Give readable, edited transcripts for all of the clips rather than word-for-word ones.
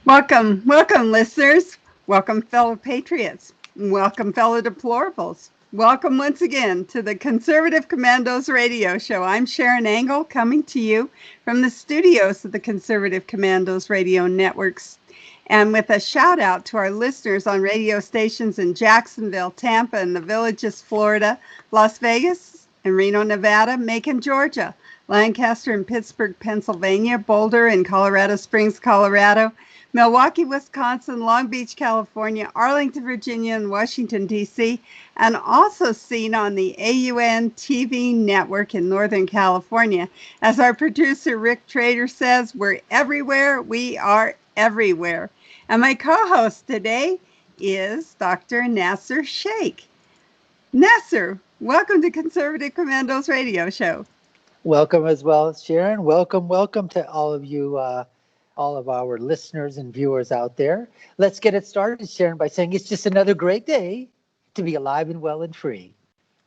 Welcome, welcome, listeners. Welcome, fellow patriots. Welcome, fellow deplorables. Welcome once again to the Conservative Commandos radio show. I'm Sharron Angle, coming to you from the studios of the Conservative Commandos radio networks. And with a shout out to our listeners on radio stations in Jacksonville, Tampa, and the Villages, Florida, Las Vegas, and Reno, Nevada, Macon, Georgia, Lancaster and Pittsburgh, Pennsylvania, Boulder and Colorado Springs, Colorado, Milwaukee, Wisconsin, Long Beach, California, Arlington, Virginia, and Washington, D.C., and also seen on the AUN TV network in Northern California. As our producer, Rick Trader, says, we're everywhere. We are everywhere. And my co-host today is Dr. Nasir Shaikh. Nasir, welcome to Conservative Commandos radio show. Welcome as well, Sharron. Welcome to all of you, all of our listeners and viewers out there. Let's get it started, Sharron, by saying it's just another great day to be alive and well and free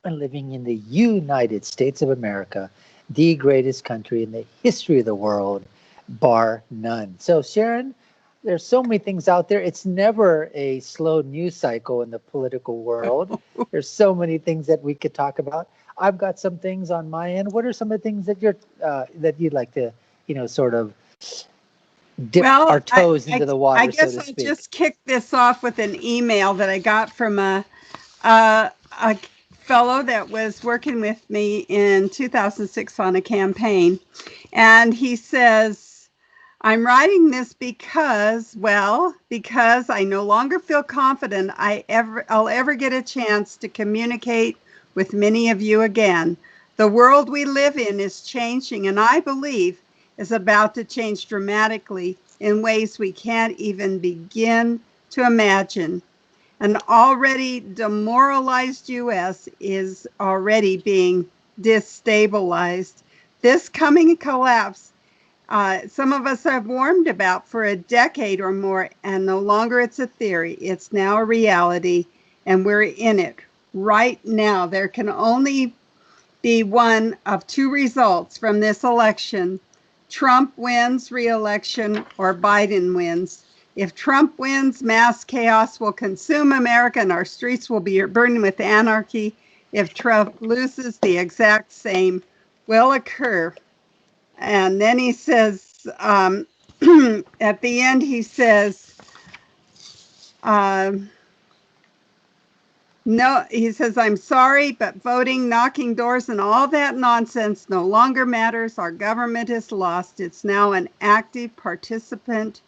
and living in the United States of America, the greatest country in the history of the world, bar none. So, Sharron, there's so many things out there. It's never a slow news cycle in the political world. There's so many things that we could talk about. I've got some things on my end. What are some of the things that you'd like to, sort of dip our toes into the water, I guess so to speak? I'll just kick this off with an email that I got from a fellow that was working with me in 2006 on a campaign. And he says, I'm writing this because I no longer feel confident I'll ever get a chance to communicate with many of you again. The world we live in is changing, and I believe is about to change dramatically in ways we can't even begin to imagine. An already demoralized U.S. is already being destabilized. This coming collapse, some of us have warned about for a decade or more, and no longer it's a theory. It's now a reality, and we're in it right now. There can only be one of two results from this election. Trump wins re-election or Biden wins. If Trump wins, mass chaos will consume America and our streets will be burning with anarchy. If Trump loses, the exact same will occur. And then he says, at the end, he says, no, he says, I'm sorry, but voting, knocking doors, and all that nonsense no longer matters. Our government is lost. It's now an active participant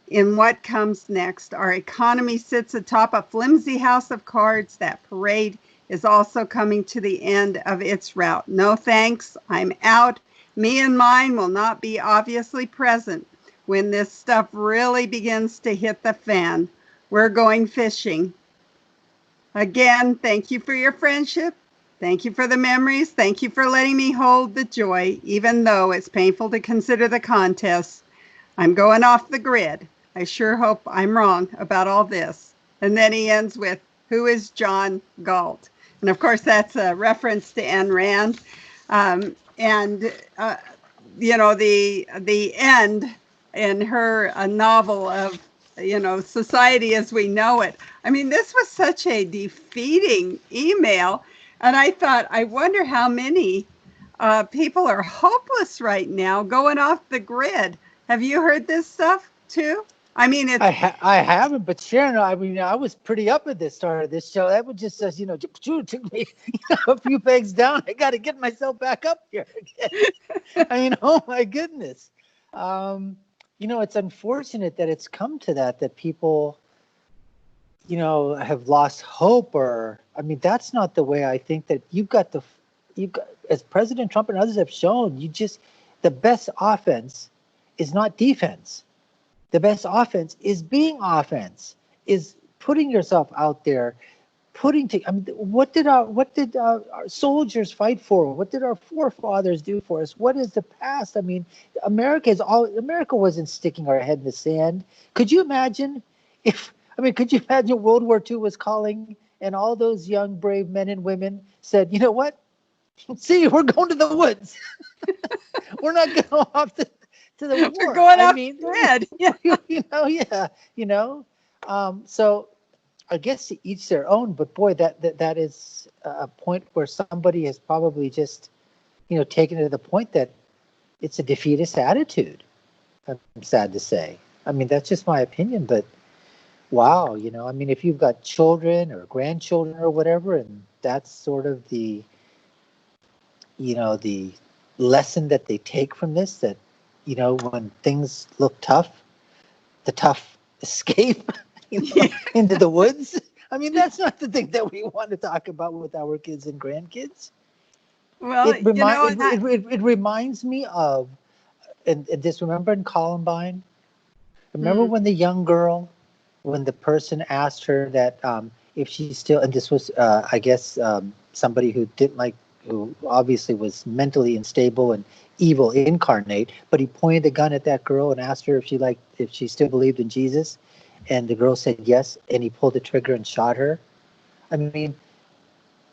in what comes next. Our economy sits atop a flimsy house of cards. That parade is also coming to the end of its route. No thanks, I'm out. Me and mine will not be obviously present when this stuff really begins to hit the fan. We're going fishing. Again, thank you for your friendship. Thank you for the memories. Thank you for letting me hold the joy, even though it's painful to consider the contest. I'm going off the grid. I sure hope I'm wrong about all this. And then he ends with, who is John Galt? And of course, that's a reference to Ayn Rand. The end in her novel of, Society as We Know It. I mean, this was such a defeating email. And I thought, I wonder how many people are hopeless right now going off the grid. Have you heard this stuff too? I mean, I haven't, but Sharron, I was pretty up at the start of this show. That would just, took me a few pegs down. I got to get myself back up here again. Oh my goodness. It's unfortunate that it's come to that people, have lost hope that's not the way I think that you've got, as President Trump and others have shown, the best offense is not defense. The best offense is being offense, is putting yourself out there, what did our soldiers fight for? What did our forefathers do for us? What is the past? America wasn't sticking our head in the sand. Could you imagine World War II was calling and all those young, brave men and women said, you know what? See, we're going to the woods. We're not going off to the We're war. going I off mean, the grid. Yeah. yeah, you know. So I guess to each their own. But boy, that is a point where somebody has probably just, taken it to the point that it's a defeatist attitude. I'm sad to say. I mean, that's just my opinion, but wow, I mean, if you've got children or grandchildren or whatever, and that's sort of the lesson that they take from this, that, when things look tough, the tough escape, Yeah. into the woods. I mean, that's not the thing that we want to talk about with our kids and grandkids. Well, It reminds me of, and just remember in Columbine, remember when the young girl, when the person asked her that if she still, and this was, I guess, somebody who didn't like, who obviously was mentally unstable and evil incarnate, but he pointed a gun at that girl and asked her if she still believed in Jesus, and the girl said yes, and he pulled the trigger and shot her. I mean,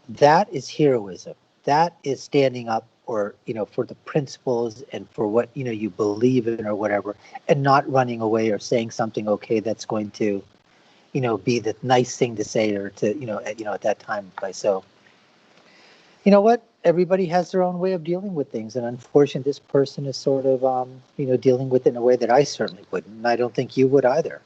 that is heroism. That is standing up, or for the principles and for what you believe in or whatever, and not running away or saying something that's going to be the nice thing to say, or to at that time. So you know what, everybody has their own way of dealing with things, and unfortunately this person is sort of dealing with it in a way that I certainly wouldn't, and I don't think you would either.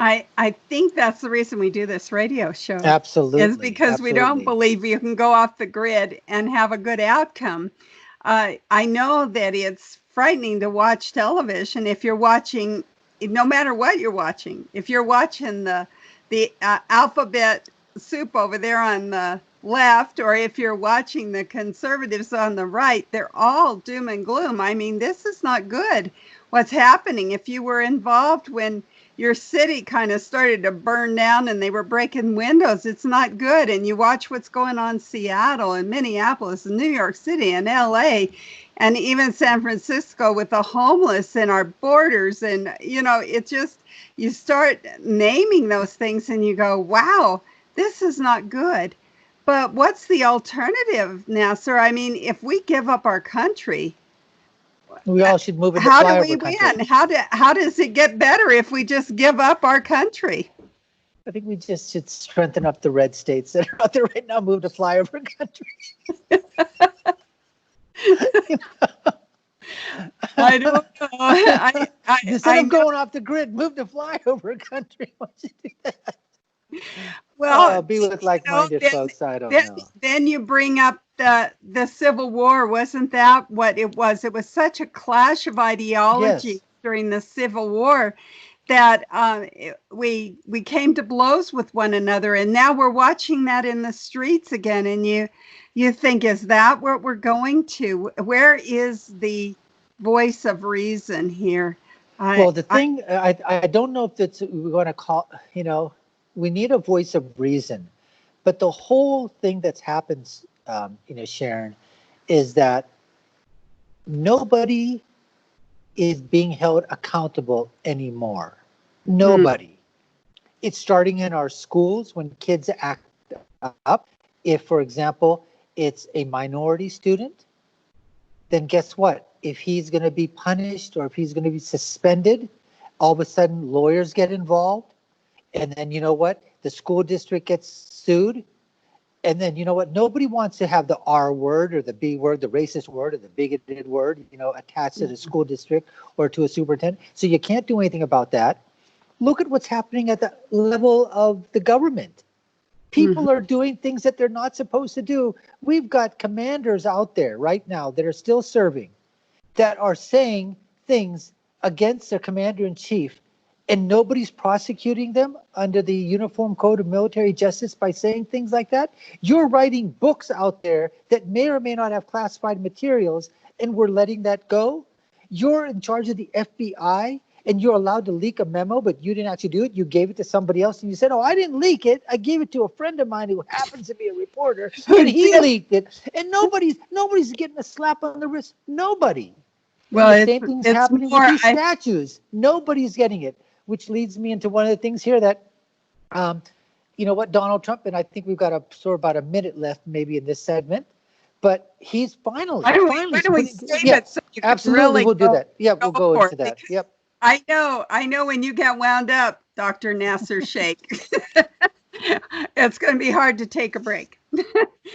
I think that's the reason we do this radio show. Absolutely. Is because we don't believe you can go off the grid and have a good outcome. I know that it's frightening to watch television if you're watching, no matter what you're watching. If you're watching the alphabet soup over there on the left, or if you're watching the conservatives on the right, they're all doom and gloom. I mean, this is not good what's happening. If you were involved when your city kind of started to burn down and they were breaking windows, it's not good. And you watch what's going on in Seattle and Minneapolis and New York City and LA and even San Francisco with the homeless and our borders. And, it just, you start naming those things and you go, wow, this is not good. But what's the alternative, Nasir? I mean, if we give up our country, we all should move into how flyover do we country. win? How does it get better if we just give up our country? I think we just should strengthen up the red states that are out there right now, move to flyover country. I don't know. Instead of going off the grid, move to flyover country. Why don't you do that? Well, be with like-minded folks. I don't know. Then you bring up the Civil War. Wasn't that what it was? It was such a clash of ideology during the Civil War that we came to blows with one another, and now we're watching that in the streets again. And you think, is that what we're going to? Where is the voice of reason here? Well, the thing, I don't know if that's we're going to call, we need a voice of reason. But the whole thing that's happened, Sharron, is that nobody is being held accountable anymore. Nobody. It's starting in our schools when kids act up. If, for example, it's a minority student, then guess what? If he's going to be punished or if he's going to be suspended, all of a sudden lawyers get involved. And then you know what? The school district gets sued. And then you know what? Nobody wants to have the R word or the B word, the racist word or the bigoted word, attached to the school district or to a superintendent. So you can't do anything about that. Look at what's happening at the level of the government. People are doing things that they're not supposed to do. We've got commanders out there right now that are still serving, that are saying things against their commander-in-chief, and nobody's prosecuting them under the Uniform Code of Military Justice by saying things like that. You're writing books out there that may or may not have classified materials, and we're letting that go. You're in charge of the FBI, and you're allowed to leak a memo, but you didn't actually do it. You gave it to somebody else, and you said, oh, I didn't leak it. I gave it to a friend of mine who happens to be a reporter, and he leaked it. And nobody's getting a slap on the wrist. Nobody. Well, the same thing's happening with these statues. Nobody's getting it, which leads me into one of the things here that, Donald Trump, and I think we've got about a minute left maybe in this segment, but he's finally. Why don't we save it so You can Absolutely, really we'll do that. Yeah, we'll go for into it that. because Yep. I know when you get wound up, Dr. Nasir Shaikh, it's going to be hard to take a break.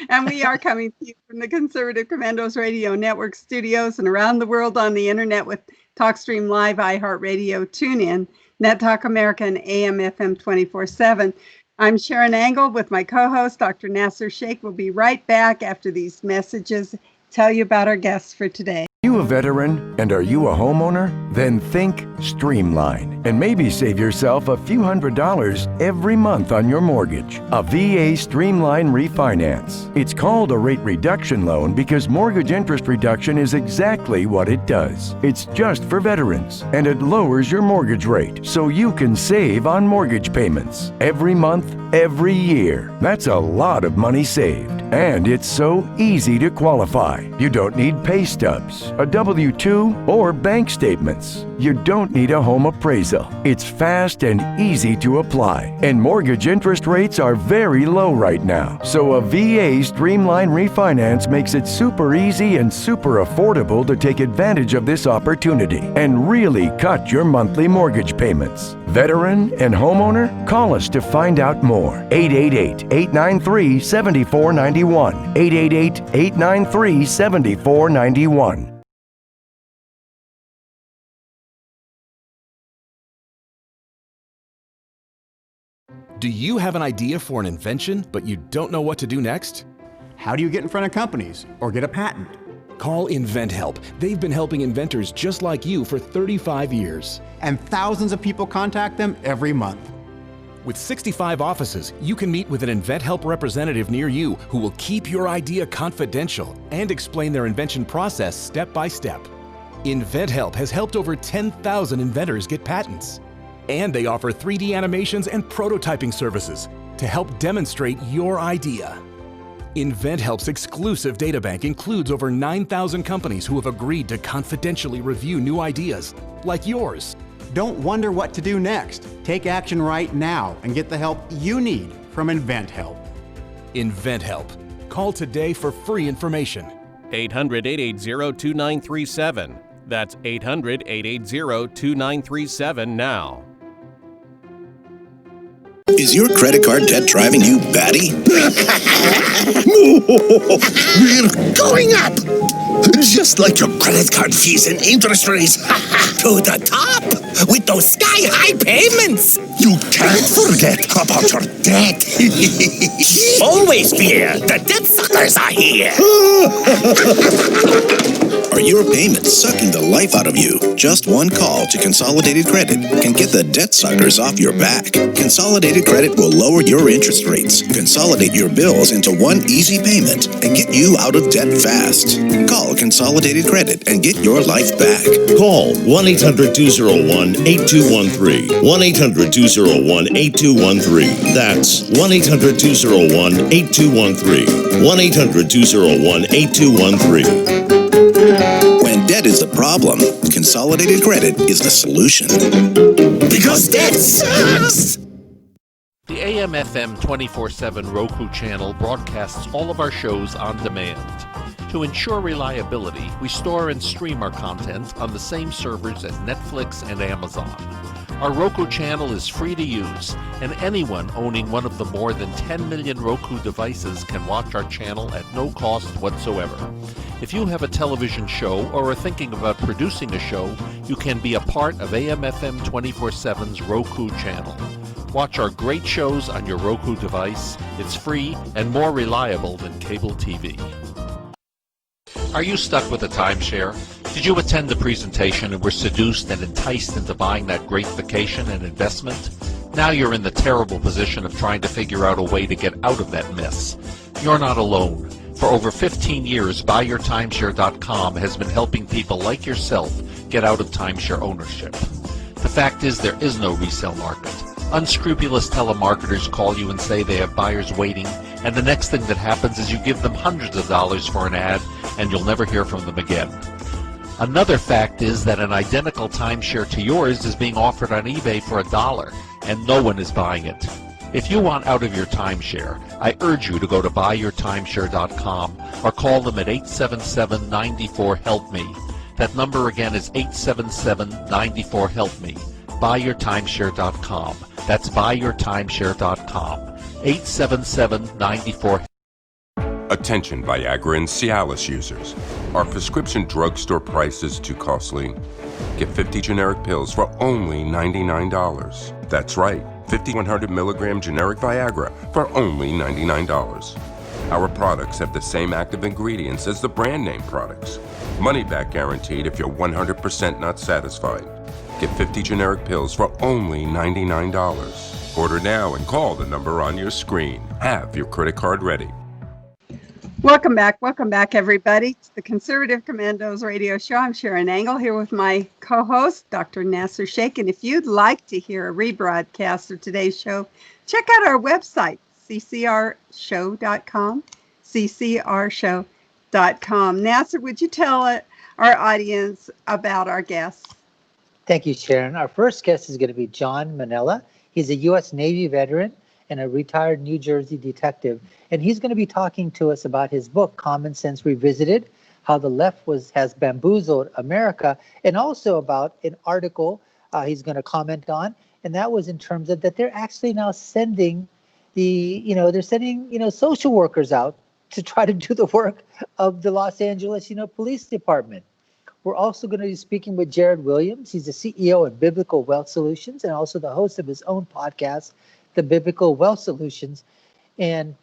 And we are coming to you from the Conservative Commandos Radio Network studios and around the world on the internet with TalkStream Live, iHeartRadio, TuneIn, Net Talk America, and AM/FM 24/7. I'm Sharron Angle with my co-host, Dr. Nasir Shaikh. We'll be right back after these messages, tell you about our guests for today. Are you a veteran and are you a homeowner? Then think Streamline and maybe save yourself a few $100s every month on your mortgage. A VA Streamline refinance. It's called a rate reduction loan because mortgage interest reduction is exactly what it does. It's just for veterans and it lowers your mortgage rate so you can save on mortgage payments every month, every year. That's a lot of money saved. And it's so easy to qualify. You don't need pay stubs, a W-2, or bank statements. You don't need a home appraisal. It's fast and easy to apply. And mortgage interest rates are very low right now. So a VA Streamline refinance makes it super easy and super affordable to take advantage of this opportunity and really cut your monthly mortgage payments. Veteran and homeowner? Call us to find out more. 888-893-7491. 888-893-7491. Do you have an idea for an invention, but you don't know what to do next? How do you get in front of companies or get a patent? Call InventHelp. They've been helping inventors just like you for 35 years. And thousands of people contact them every month. With 65 offices, you can meet with an InventHelp representative near you who will keep your idea confidential and explain their invention process step by step. InventHelp has helped over 10,000 inventors get patents. And they offer 3D animations and prototyping services to help demonstrate your idea. InventHelp's exclusive databank includes over 9,000 companies who have agreed to confidentially review new ideas, like yours. Don't wonder what to do next. Take action right now and get the help you need from InventHelp. InventHelp. Call today for free information. 800-880-2937. That's 800-880-2937 now. Is your credit card debt driving you batty? We're going up! Just like your credit card fees and interest rates. To the top! With those sky-high payments! You can't forget about your debt. Always fear, the debt suckers are here! Are your payments sucking the life out of you? Just one call to Consolidated Credit can get the debt suckers off your back. Consolidated Credit will lower your interest rates, consolidate your bills into one easy payment, and get you out of debt fast. Call Consolidated Credit and get your life back. Call 1-800-201-8213. 1-800-201-8213. That's 1-800-201-8213. 1-800-201-8213. When debt is the problem, Consolidated Credit is the solution. Because debt sucks! The AM/FM 24/7 Roku channel broadcasts all of our shows on demand. To ensure reliability, we store and stream our content on the same servers as Netflix and Amazon. Our Roku channel is free to use, and anyone owning one of the more than 10 million Roku devices can watch our channel at no cost whatsoever. If you have a television show or are thinking about producing a show, you can be a part of AM/FM 24/7's Roku channel. Watch our great shows on your Roku device. It's free and more reliable than cable TV. Are you stuck with a timeshare? Did you attend the presentation and were seduced and enticed into buying that great vacation and investment? Now you're in the terrible position of trying to figure out a way to get out of that mess. You're not alone. For over 15 years, BuyYourTimeshare.com has been helping people like yourself get out of timeshare ownership. The fact is there is no resale market. Unscrupulous telemarketers call you and say they have buyers waiting, and the next thing that happens is you give them hundreds of dollars for an ad, and you'll never hear from them again. Another fact is that an identical timeshare to yours is being offered on eBay for $1, and no one is buying it. If you want out of your timeshare, I urge you to go to BuyYourTimeshare.com or call them at 877-94-HELP-ME. That number again is 877-94-HELP-ME. BuyYourTimeshare.com. That's BuyYourTimeshare.com. 877-94. Attention Viagra and Cialis users. Are prescription drugstore prices too costly? Get 50 generic pills for only $99. That's right, 50 100 milligram generic Viagra for only $99. Our products have the same active ingredients as the brand name products. Money back guaranteed if you're 100% not satisfied. Get 50 generic pills for only $99. Order now and call the number on your screen. Have your credit card ready. Welcome back, everybody, to the Conservative Commandos radio show. I'm Sharron Angle here with my co-host, Dr. Nasir Shaikh. And if you'd like to hear a rebroadcast of today's show, check out our website, CCRshow.com, CCRshow.com. Nasir, would you tell our audience about our guests? Thank you, Sharon. Our first guest is going to be John Menella. He's a U.S. Navy veteran and a retired New Jersey detective. And he's going to be talking to us about his book, Common Sense Revisited, how the left has bamboozled America, and also about an article he's going to comment on. And that was in terms of that they're actually now sending social workers out to try to do the work of the Los Angeles, police department. We're also going to be speaking with Jared Williams. He's the CEO of Biblical Wealth Solutions and also the host of his own podcast, The Biblical Wealth Solutions. And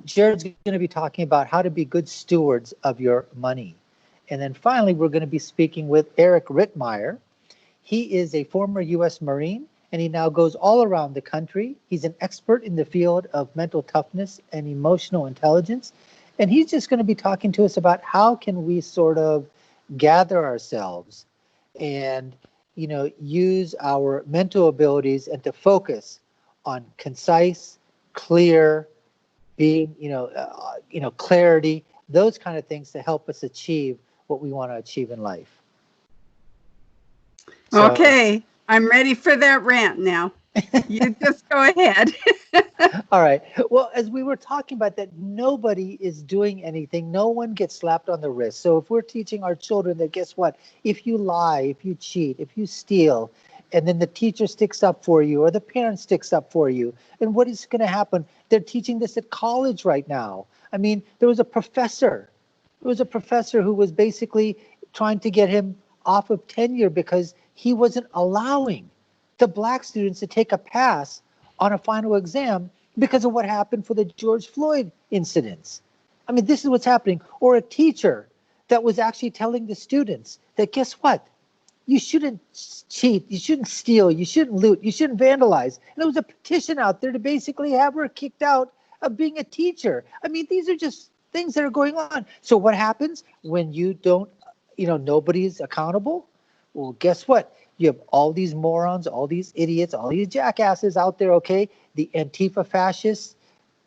Jared's going to be talking about how to be good stewards of your money. And then finally, we're going to be speaking with Eric Rittmeyer. He is a former U.S. Marine, and he now goes all around the country. He's an expert in the field of mental toughness and emotional intelligence. And he's just going to be talking to us about how can we sort of gather ourselves and, use our mental abilities and to focus on concise, clear, being, clarity, those kind of things to help us achieve what we want to achieve in life. So, okay, I'm ready for that rant now. You just go ahead. All right. Well, as we were talking about that, nobody is doing anything. No one gets slapped on the wrist. So if we're teaching our children that, guess what? If you lie, if you cheat, if you steal, and then the teacher sticks up for you or the parent sticks up for you, and what is going to happen? They're teaching this at college right now. I mean, there was a professor who was basically trying to get him off of tenure because he wasn't allowing the black students to take a pass on a final exam because of what happened for the George Floyd incidents. I mean, this is what's happening. Or a teacher that was actually telling the students that, guess what? You shouldn't cheat, you shouldn't steal, you shouldn't loot, you shouldn't vandalize. And there was a petition out there to basically have her kicked out of being a teacher. I mean, these are just things that are going on. So what happens when you don't, nobody's accountable? Well, guess what? You have all these morons, all these idiots, all these jackasses out there, okay? The Antifa fascist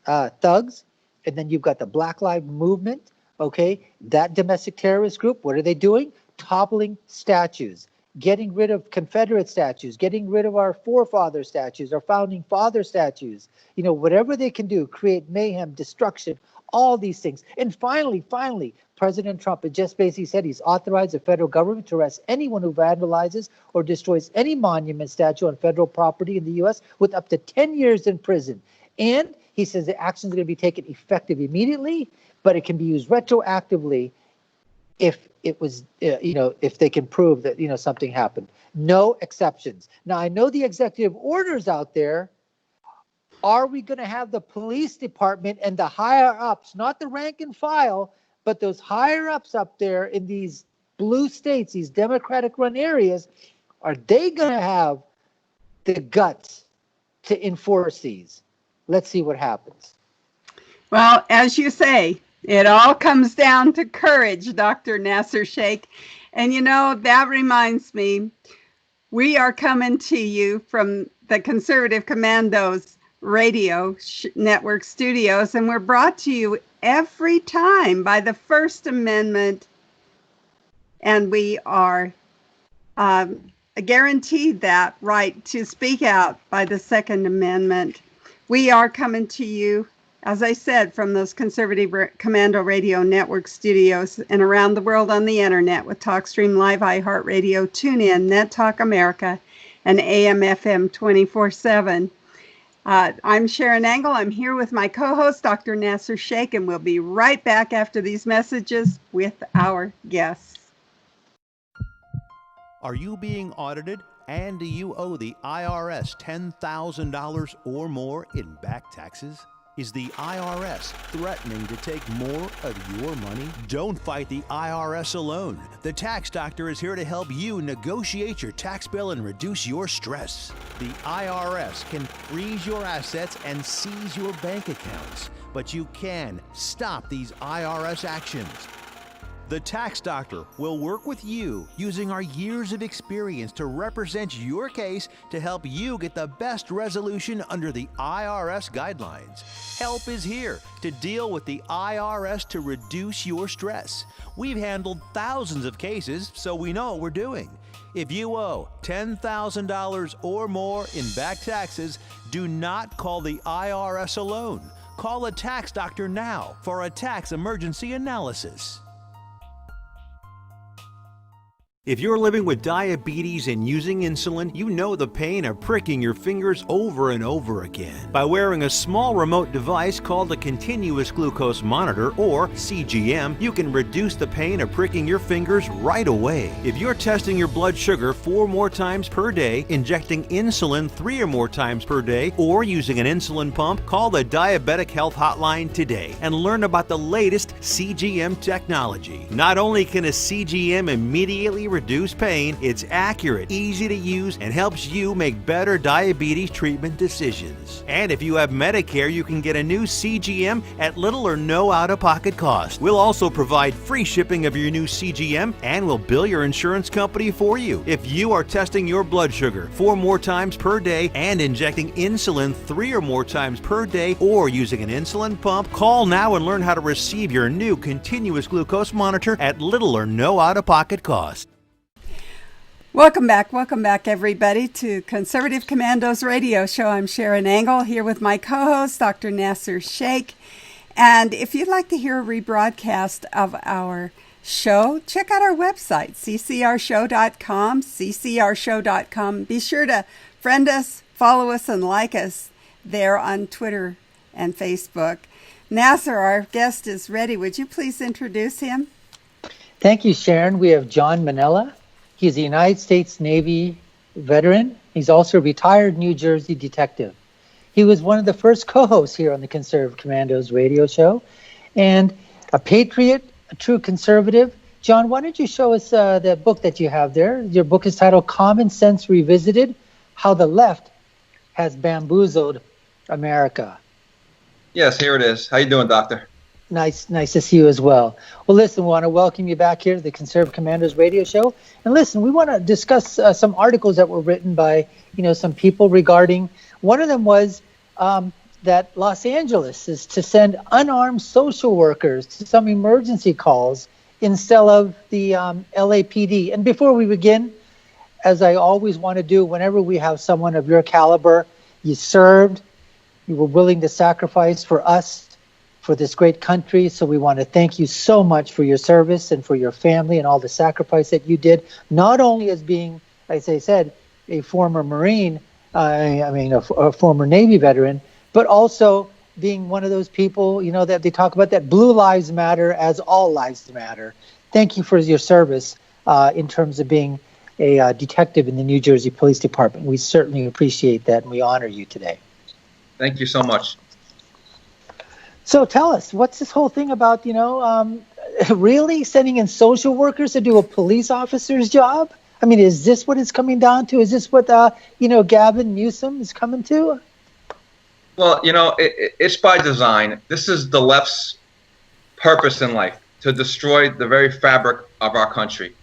thugs, and then you've got the Black Lives Movement, okay? That domestic terrorist group, what are they doing? Toppling statues, getting rid of Confederate statues, getting rid of our forefather statues, our founding father statues, whatever they can do, create mayhem, destruction, all these things. And finally, President Trump had just basically said he's authorized the federal government to arrest anyone who vandalizes or destroys any monument, statue on federal property in the U.S. with up to 10 years in prison. And he says the action is going to be taken effective immediately, but it can be used retroactively if it was, if they can prove that, something happened. No exceptions. Now, I know the executive orders out there. Are we going to have the police department and the higher ups, not the rank and file, but those higher ups up there in these blue states, these Democratic run areas, are they going to have the guts to enforce these? Let's see what happens. Well, as you say, it all comes down to courage, Dr. Nasir Shaikh. And that reminds me, we are coming to you from the Conservative Commandos Radio Network studios, and we're brought to you every time by the First Amendment, and we are guaranteed that right to speak out by the Second Amendment. We are coming to you as I said, from those Conservative Commando Radio Network studios and around the world on the internet with TalkStream Live, iHeartRadio, TuneIn, NetTalk America, and AM/FM 24/7. I'm Sharron Angle. I'm here with my co-host, Dr. Nasir Shaikh, and we'll be right back after these messages with our guests. Are you being audited and do you owe the IRS $10,000 or more in back taxes? Is the IRS threatening to take more of your money? Don't fight the IRS alone. The Tax Doctor is here to help you negotiate your tax bill and reduce your stress. The IRS can freeze your assets and seize your bank accounts, but you can stop these IRS actions. The Tax Doctor will work with you using our years of experience to represent your case to help you get the best resolution under the IRS guidelines. Help is here to deal with the IRS to reduce your stress. We've handled thousands of cases, so we know what we're doing. If you owe $10,000 or more in back taxes, do not call the IRS alone. Call a Tax Doctor now for a tax emergency analysis. If you're living with diabetes and using insulin, you know the pain of pricking your fingers over and over again. By wearing a small remote device called a continuous glucose monitor, or CGM, you can reduce the pain of pricking your fingers right away. If you're testing your blood sugar 4 more times per day, injecting insulin 3 or more times per day, or using an insulin pump, call the Diabetic Health Hotline today and learn about the latest CGM technology. Not only can a CGM immediately reduce pain, it's accurate, easy to use, and helps you make better diabetes treatment decisions. And if you have Medicare, you can get a new CGM at little or no out-of-pocket cost. We'll also provide free shipping of your new CGM, and we'll bill your insurance company for you. If you are testing your blood sugar 4 more times per day and injecting insulin 3 or more times per day, or using an insulin pump, call now and learn how to receive your new continuous glucose monitor at little or no out-of-pocket cost. Welcome back, everybody, to Conservative Commandos Radio Show. I'm Sharron Angle, here with my co-host, Dr. Nasir Shaikh. And if you'd like to hear a rebroadcast of our show, check out our website, ccrshow.com, ccrshow.com. Be sure to friend us, follow us, and like us there on Twitter and Facebook. Nasir, our guest, is ready. Would you please introduce him? Thank you, Sharron. We have John Menella. He's a United States Navy veteran. He's also a retired New Jersey detective. He was one of the first co-hosts here on the Conservative Commandos radio show, and a patriot, a true conservative. John, why don't you show us the book that you have there? Your book is titled Common Sense Revisited, How the Left Has Bamboozled America. Yes, here it is. How you doing, Doctor? Nice to see you as well. Well, listen, we want to welcome you back here to the Conservative Commandos radio show. And listen, we want to discuss some articles that were written by, some people regarding, one of them was that Los Angeles is to send unarmed social workers to some emergency calls instead of the LAPD. And before we begin, as I always want to do, whenever we have someone of your caliber, you served, you were willing to sacrifice for us, for this great country. So we want to thank you so much for your service and for your family and all the sacrifice that you did, not only as being, as I said, a former Marine, a former Navy veteran, but also being one of those people, that they talk about that blue lives matter as all lives matter. Thank you for your service in terms of being a detective in the New Jersey Police Department. We certainly appreciate that, and we honor you today. Thank you so much. So tell us, what's this whole thing about, really sending in social workers to do a police officer's job? I mean, is this what it's coming down to? Is this what, Gavin Newsom is coming to? Well, it's by design. This is the left's purpose in life, to destroy the very fabric of our country.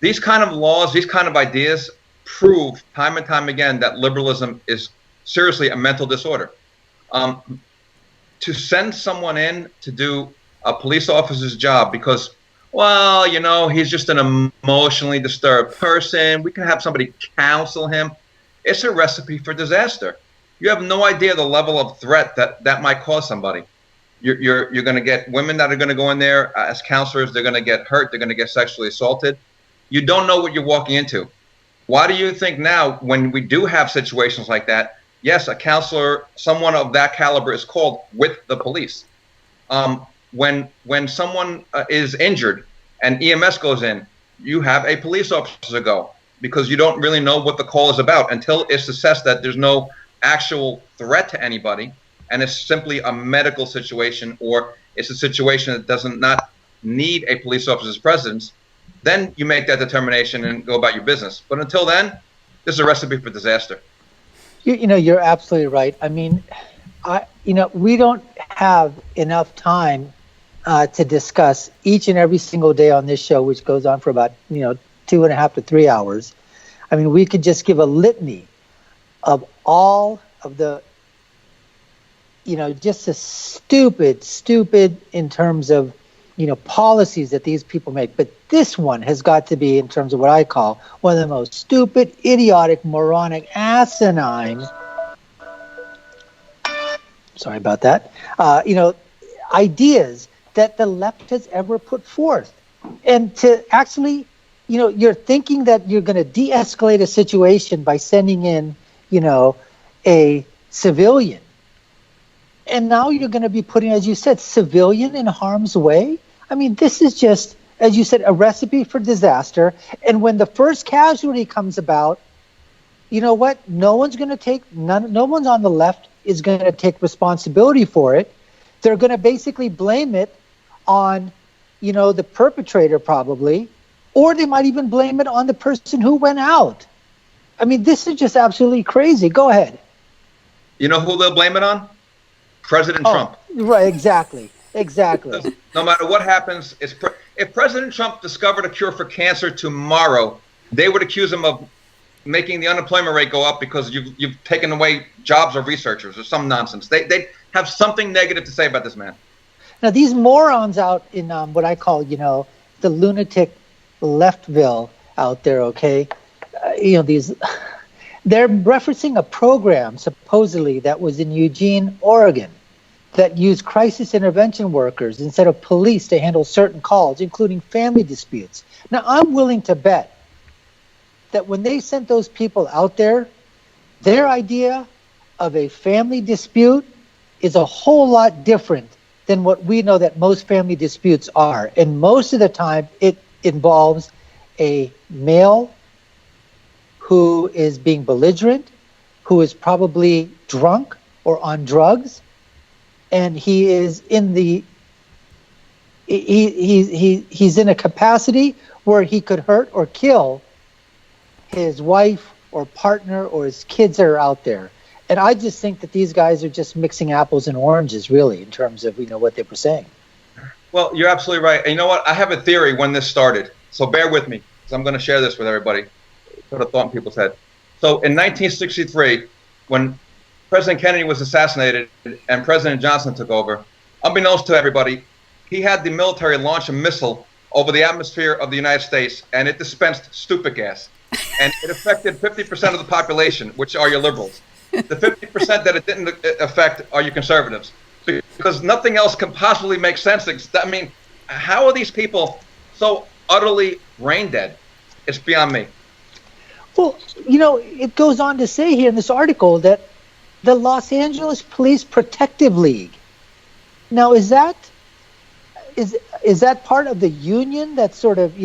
These kind of laws, these kind of ideas prove time and time again that liberalism is seriously a mental disorder. To send someone in to do a police officer's job because, he's just an emotionally disturbed person. We can have somebody counsel him. It's a recipe for disaster. You have no idea the level of threat that might cause somebody. You're going to get women that are going to go in there as counselors. They're going to get hurt. They're going to get sexually assaulted. You don't know what you're walking into. Why do you think now, when we do have situations like that, yes, a counselor, someone of that caliber, is called with the police? When someone is injured and EMS goes in, you have a police officer go, because you don't really know what the call is about until it's assessed that there's no actual threat to anybody, and it's simply a medical situation, or it's a situation that doesn't not need a police officer's presence. Then you make that determination and go about your business. But until then, this is a recipe for disaster. You're absolutely right. I mean, we don't have enough time to discuss each and every single day on this show, which goes on for about 2.5 to 3 hours. I mean, we could just give a litany of all of the, just a stupid in terms of, policies that these people make. But this one has got to be, in terms of what I call, one of the most stupid, idiotic, moronic, asinine, sorry about that, ideas that the left has ever put forth. And to actually, you're thinking that you're going to de-escalate a situation by sending in, a civilian. And now you're going to be putting, as you said, civilian in harm's way. I mean, this is just, as you said, a recipe for disaster. And when the first casualty comes about, you know what? No one's on the left is going to take responsibility for it. They're going to basically blame it on, the perpetrator probably, or they might even blame it on the person who went out. I mean, this is just absolutely crazy. Go ahead. You know who they'll blame it on? President Trump. Right, exactly. No matter what happens, if President Trump discovered a cure for cancer tomorrow, they would accuse him of making the unemployment rate go up because you've taken away jobs of researchers or some nonsense. They have something negative to say about this man. Now, these morons out in what I call, the lunatic leftville out there, okay? They're referencing a program supposedly that was in Eugene, Oregon, that used crisis intervention workers instead of police to handle certain calls, including family disputes. Now, I'm willing to bet that when they sent those people out there, their idea of a family dispute is a whole lot different than what we know that most family disputes are. And most of the time, it involves a male who is being belligerent, who is probably drunk or on drugs, and he is in he's in a capacity where he could hurt or kill his wife or partner or his kids that are out there. And I just think that these guys are just mixing apples and oranges, really, in terms of what they were saying. Well, you're absolutely right. And you know what? I have a theory when this started, so bear with me, because I'm going to share this with everybody. Put a thought in people's head. So in 1963, when President Kennedy was assassinated and President Johnson took over, unbeknownst to everybody, he had the military launch a missile over the atmosphere of the United States, and it dispensed stupid gas. And it affected 50% of the population, which are your liberals. The 50% that it didn't affect are your conservatives. Because nothing else can possibly make sense. I mean, how are these people so utterly brain dead? It's beyond me. Well, it goes on to say here in this article that the Los Angeles Police Protective League. Now, is that part of the union that's sort of,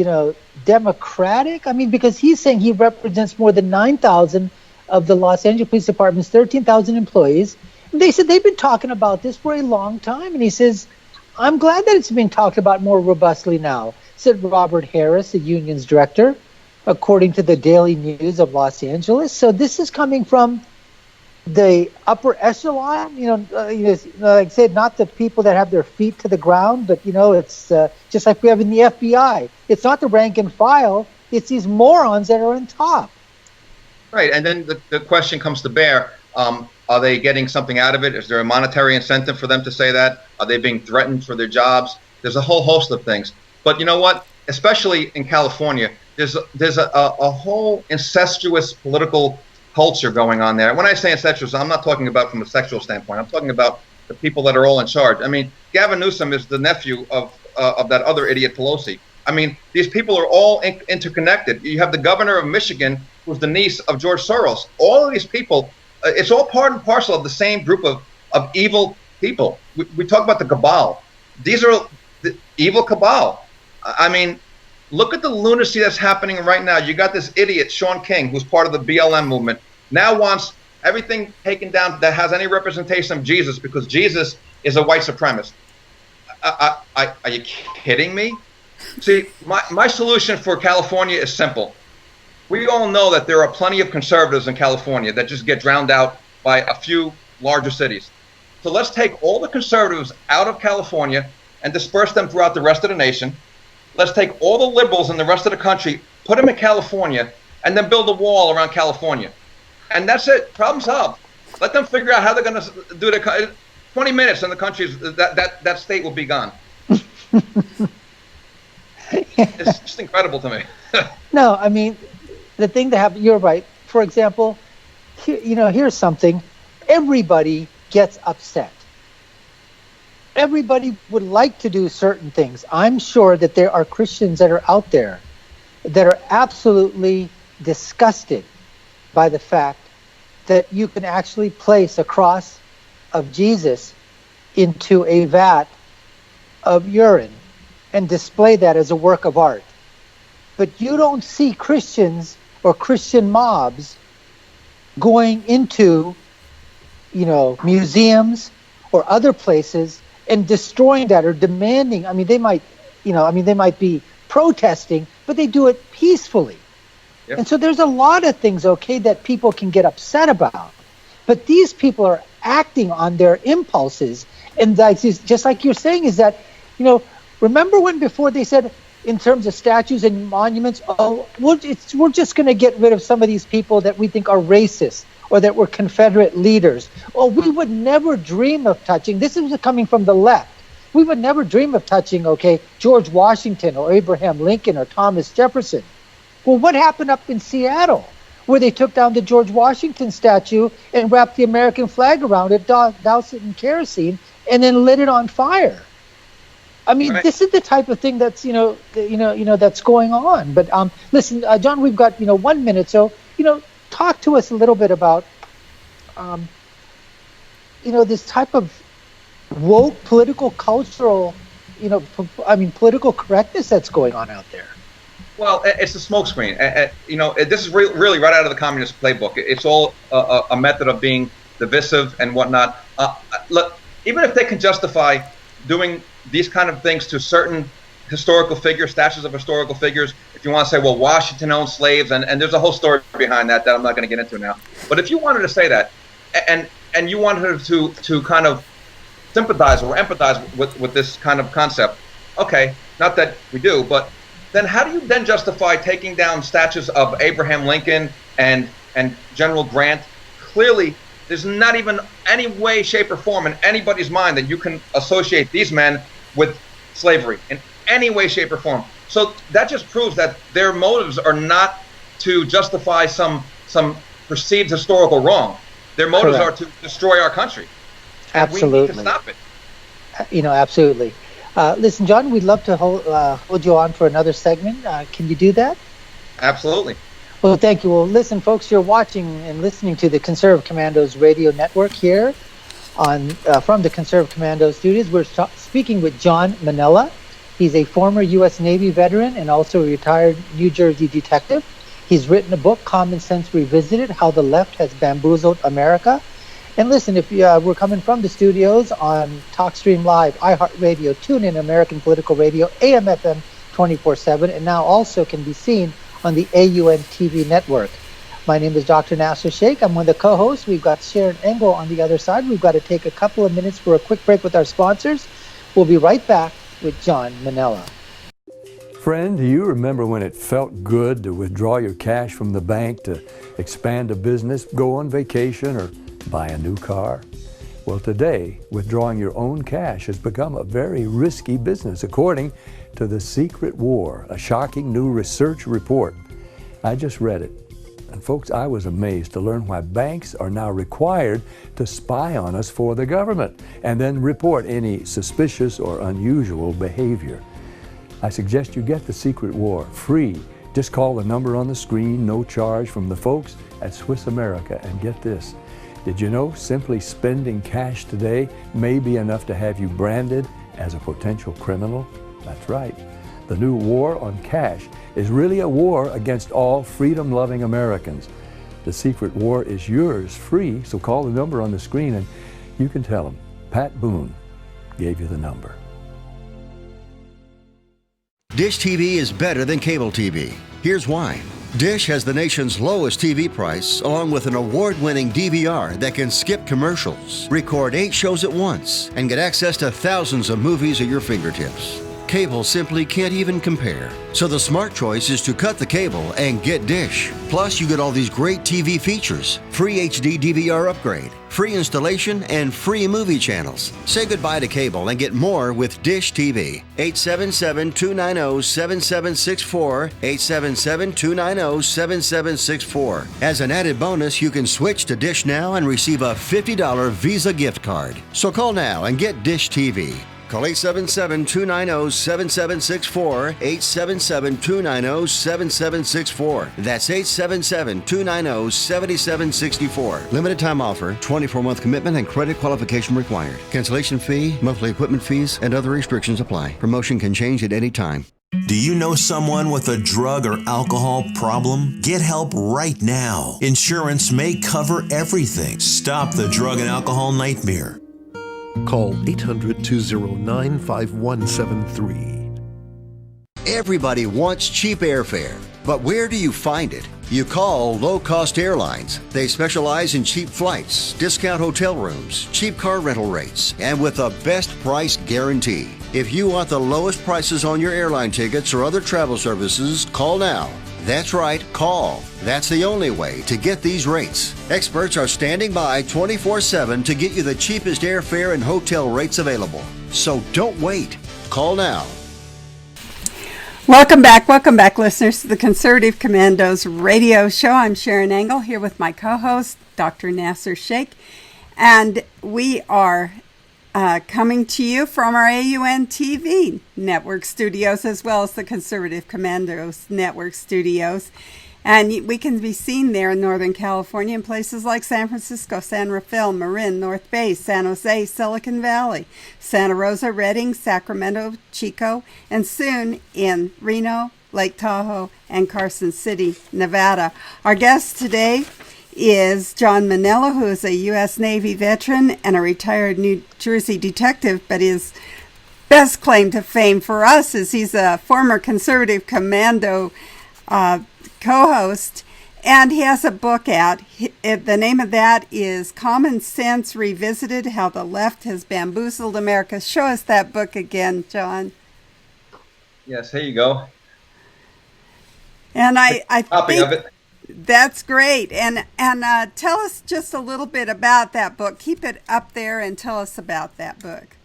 democratic? I mean, because he's saying he represents more than 9,000 of the Los Angeles Police Department's 13,000 employees. And they said they've been talking about this for a long time. And he says, I'm glad that it's being talked about more robustly now, said Robert Harris, the union's director, according to the Daily News of Los Angeles. So this is coming from the upper echelon, like I said, not the people that have their feet to the ground, but, it's just like we have in the FBI. It's not the rank and file. It's these morons that are on top. Right. And then the question comes to bear. Are they getting something out of it? Is there a monetary incentive for them to say that? Are they being threatened for their jobs? There's a whole host of things. But you know what? Especially in California, there's a whole incestuous political culture going on there. When I say incestuous, I'm not talking about from a sexual standpoint. I'm talking about the people that are all in charge. I mean, Gavin Newsom is the nephew of that other idiot Pelosi. I mean, these people are all interconnected. You have the governor of Michigan, who's the niece of George Soros. All of these people, it's all part and parcel of the same group of evil people. We talk about the cabal. These are the evil cabal. I mean, look at the lunacy that's happening right now. You got this idiot, Shaun King, who's part of the BLM movement, now wants everything taken down that has any representation of Jesus because Jesus is a white supremacist. Are you kidding me? See, my solution for California is simple. We all know that there are plenty of conservatives in California that just get drowned out by a few larger cities. So let's take all the conservatives out of California and disperse them throughout the rest of the nation. Let's take all the liberals in the rest of the country, put them in California, and then build a wall around California. And that's it. Problem solved. Let them figure out how they're going to do it. 20 minutes and the country's that state will be gone. It's just incredible to me. No, I mean, the thing that happened, you're right. For example, here's something. Everybody gets upset. Everybody would like to do certain things. I'm sure that there are Christians that are out there that are absolutely disgusted by the fact that you can actually place a cross of Jesus into a vat of urine and display that as a work of art. But you don't see Christians or Christian mobs going into, museums or other places and destroying that or demanding. I mean, they might be protesting, but they do it peacefully. Yep. And so there's a lot of things, that people can get upset about. But these people are acting on their impulses. And just like you're saying is that, remember when before they said in terms of statues and monuments, we're just going to get rid of some of these people that we think are racist or that were Confederate leaders. Oh, we would never dream of touching. This is coming from the left. We would never dream of touching, George Washington or Abraham Lincoln or Thomas Jefferson. Well, what happened up in Seattle where they took down the George Washington statue and wrapped the American flag around it, doused it in kerosene, and then lit it on fire? I mean, This is the type of thing that's that's going on. But listen, John, we've got 1 minute, so talk to us a little bit about this type of woke political cultural political correctness that's going on out there. Well, it's a smokescreen. This is really right out of the communist playbook. It's all a method of being divisive and whatnot. Look, even if they can justify doing these kind of things to certain historical figures, statues of historical figures, if you want to say, well, Washington owned slaves, and there's a whole story behind that I'm not going to get into now. But if you wanted to say that, and you wanted to kind of sympathize or empathize with this kind of concept, okay, not that we do, but then how do you then justify taking down statues of Abraham Lincoln and General Grant? Clearly, there's not even any way, shape, or form in anybody's mind that you can associate these men with slavery in any way, shape, or form. So that just proves that their motives are not to justify some perceived historical wrong. Their motives are to destroy our country. Absolutely. We need to stop it. Absolutely. Listen, John, we'd love to hold you on for another segment. Can you do that? Absolutely. Well, thank you. Well, listen, folks, you're watching and listening to the Conservative Commandos radio network here from the Conservative Commandos studios. We're speaking with John Menella. He's a former U.S. Navy veteran and also a retired New Jersey detective. He's written a book, Common Sense Revisited, How the Left Has Bamboozled America. And listen, if we're coming from the studios on TalkStream Live, iHeartRadio, TuneIn, American Political Radio, AM/FM 24/7, and now also can be seen on the AUN TV network. My name is Dr. Nasir Shaikh. I'm one of the co-hosts. We've got Sharron Angle on the other side. We've got to take a couple of minutes for a quick break with our sponsors. We'll be right back with John Menella. Friend, do you remember when it felt good to withdraw your cash from the bank to expand a business, go on vacation, or buy a new car? Well, today, withdrawing your own cash has become a very risky business, according to The Secret War, a shocking new research report. I just read it. And folks, I was amazed to learn why banks are now required to spy on us for the government and then report any suspicious or unusual behavior. I suggest you get The Secret War free. Just call the number on the screen, no charge, from the folks at Swiss America. And get this, did you know simply spending cash today may be enough to have you branded as a potential criminal? That's right. The new war on cash is really a war against all freedom-loving Americans. The Secret War is yours free, so call the number on the screen and you can tell them Pat Boone gave you the number. Dish TV is better than cable TV. Here's why. Dish has the nation's lowest TV price, along with an award-winning DVR that can skip commercials, record 8 shows at once, and get access to thousands of movies at your fingertips. Cable simply can't even compare. So the smart choice is to cut the cable and get Dish. Plus, you get all these great TV features, free HD DVR upgrade, free installation, and free movie channels. Say goodbye to cable and get more with Dish TV. 877-290-7764, 877-290-7764. As an added bonus, you can switch to Dish now and receive a $50 Visa gift card. So call now and get Dish TV. Call 877-290-7764, 877-290-7764. That's 877-290-7764. Limited time offer, 24-month commitment and credit qualification required. Cancellation fee, monthly equipment fees, and other restrictions apply. Promotion can change at any time. Do you know someone with a drug or alcohol problem? Get help right now. Insurance may cover everything. Stop the drug and alcohol nightmare. Call 800-209-5173. Everybody wants cheap airfare, but where do you find it? You call Low Cost Airlines. They specialize in cheap flights, discount hotel rooms, cheap car rental rates, and with a best price guarantee. If you want the lowest prices on your airline tickets or other travel services, call now. That's right, call. That's the only way to get these rates. Experts are standing by 24/7 to get you the cheapest airfare and hotel rates available. So don't wait. Call now. Welcome back, listeners, to the Conservative Commandos radio show. I'm Sharron Angle here with my co-host, Dr. Nasir Shaikh, and we are coming to you from our AUN TV network studios, as well as the Conservative Commandos network studios. And we can be seen there in Northern California in places like San Francisco, San Rafael, Marin, North Bay, San Jose, Silicon Valley, Santa Rosa, Redding, Sacramento, Chico, and soon in Reno, Lake Tahoe, and Carson City, Nevada. Our guest today is John Menella, who is a U.S. Navy veteran and a retired New Jersey detective, but his best claim to fame for us is he's a former Conservative Commando co-host, and he has a book out. The name of that is Common Sense Revisited, How the Left Has Bamboozled America. Show us that book again, John. Yes, here you go. And I copy think of it. That's great. And tell us just a little bit about that book. Keep it up there and tell us about that book.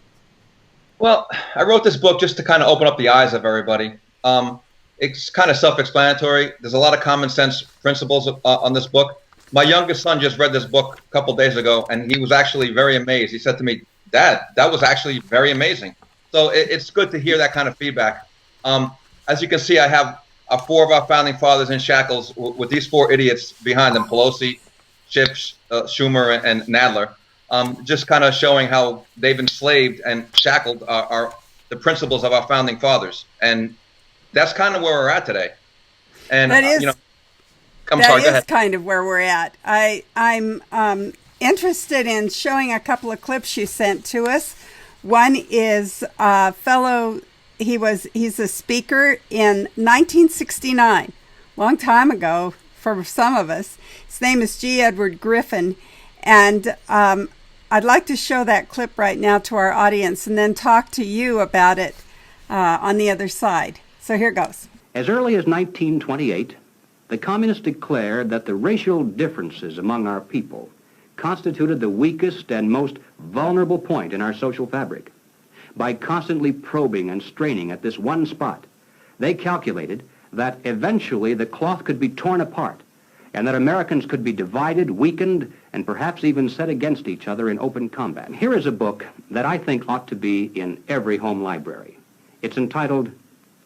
Well, I wrote this book just to kind of open up the eyes of everybody. It's kind of self-explanatory. There's a lot of common sense principles on this book. My youngest son just read this book a couple days ago, and he was actually very amazed. He said to me, "Dad, that was actually very amazing." So it's good to hear that kind of feedback. As you can see, I have 4 of our founding fathers in shackles with these 4 idiots behind them: Pelosi, Schiff, Schumer, and Nadler. Just kind of showing how they've enslaved and shackled the principles of our founding fathers. And that's kind of where we're at today. And that is, go ahead. Kind of where we're at. I'm interested in showing a couple of clips you sent to us. One is a fellow. He's a speaker in 1969, long time ago for some of us. His name is G. Edward Griffin, and I'd like to show that clip right now to our audience and then talk to you about it on the other side. So here goes. As early as 1928, the communists declared that the racial differences among our people constituted the weakest and most vulnerable point in our social fabric. By constantly probing and straining at this one spot, they calculated that eventually the cloth could be torn apart and that Americans could be divided, weakened, and perhaps even set against each other in open combat. Here is a book that I think ought to be in every home library. It's entitled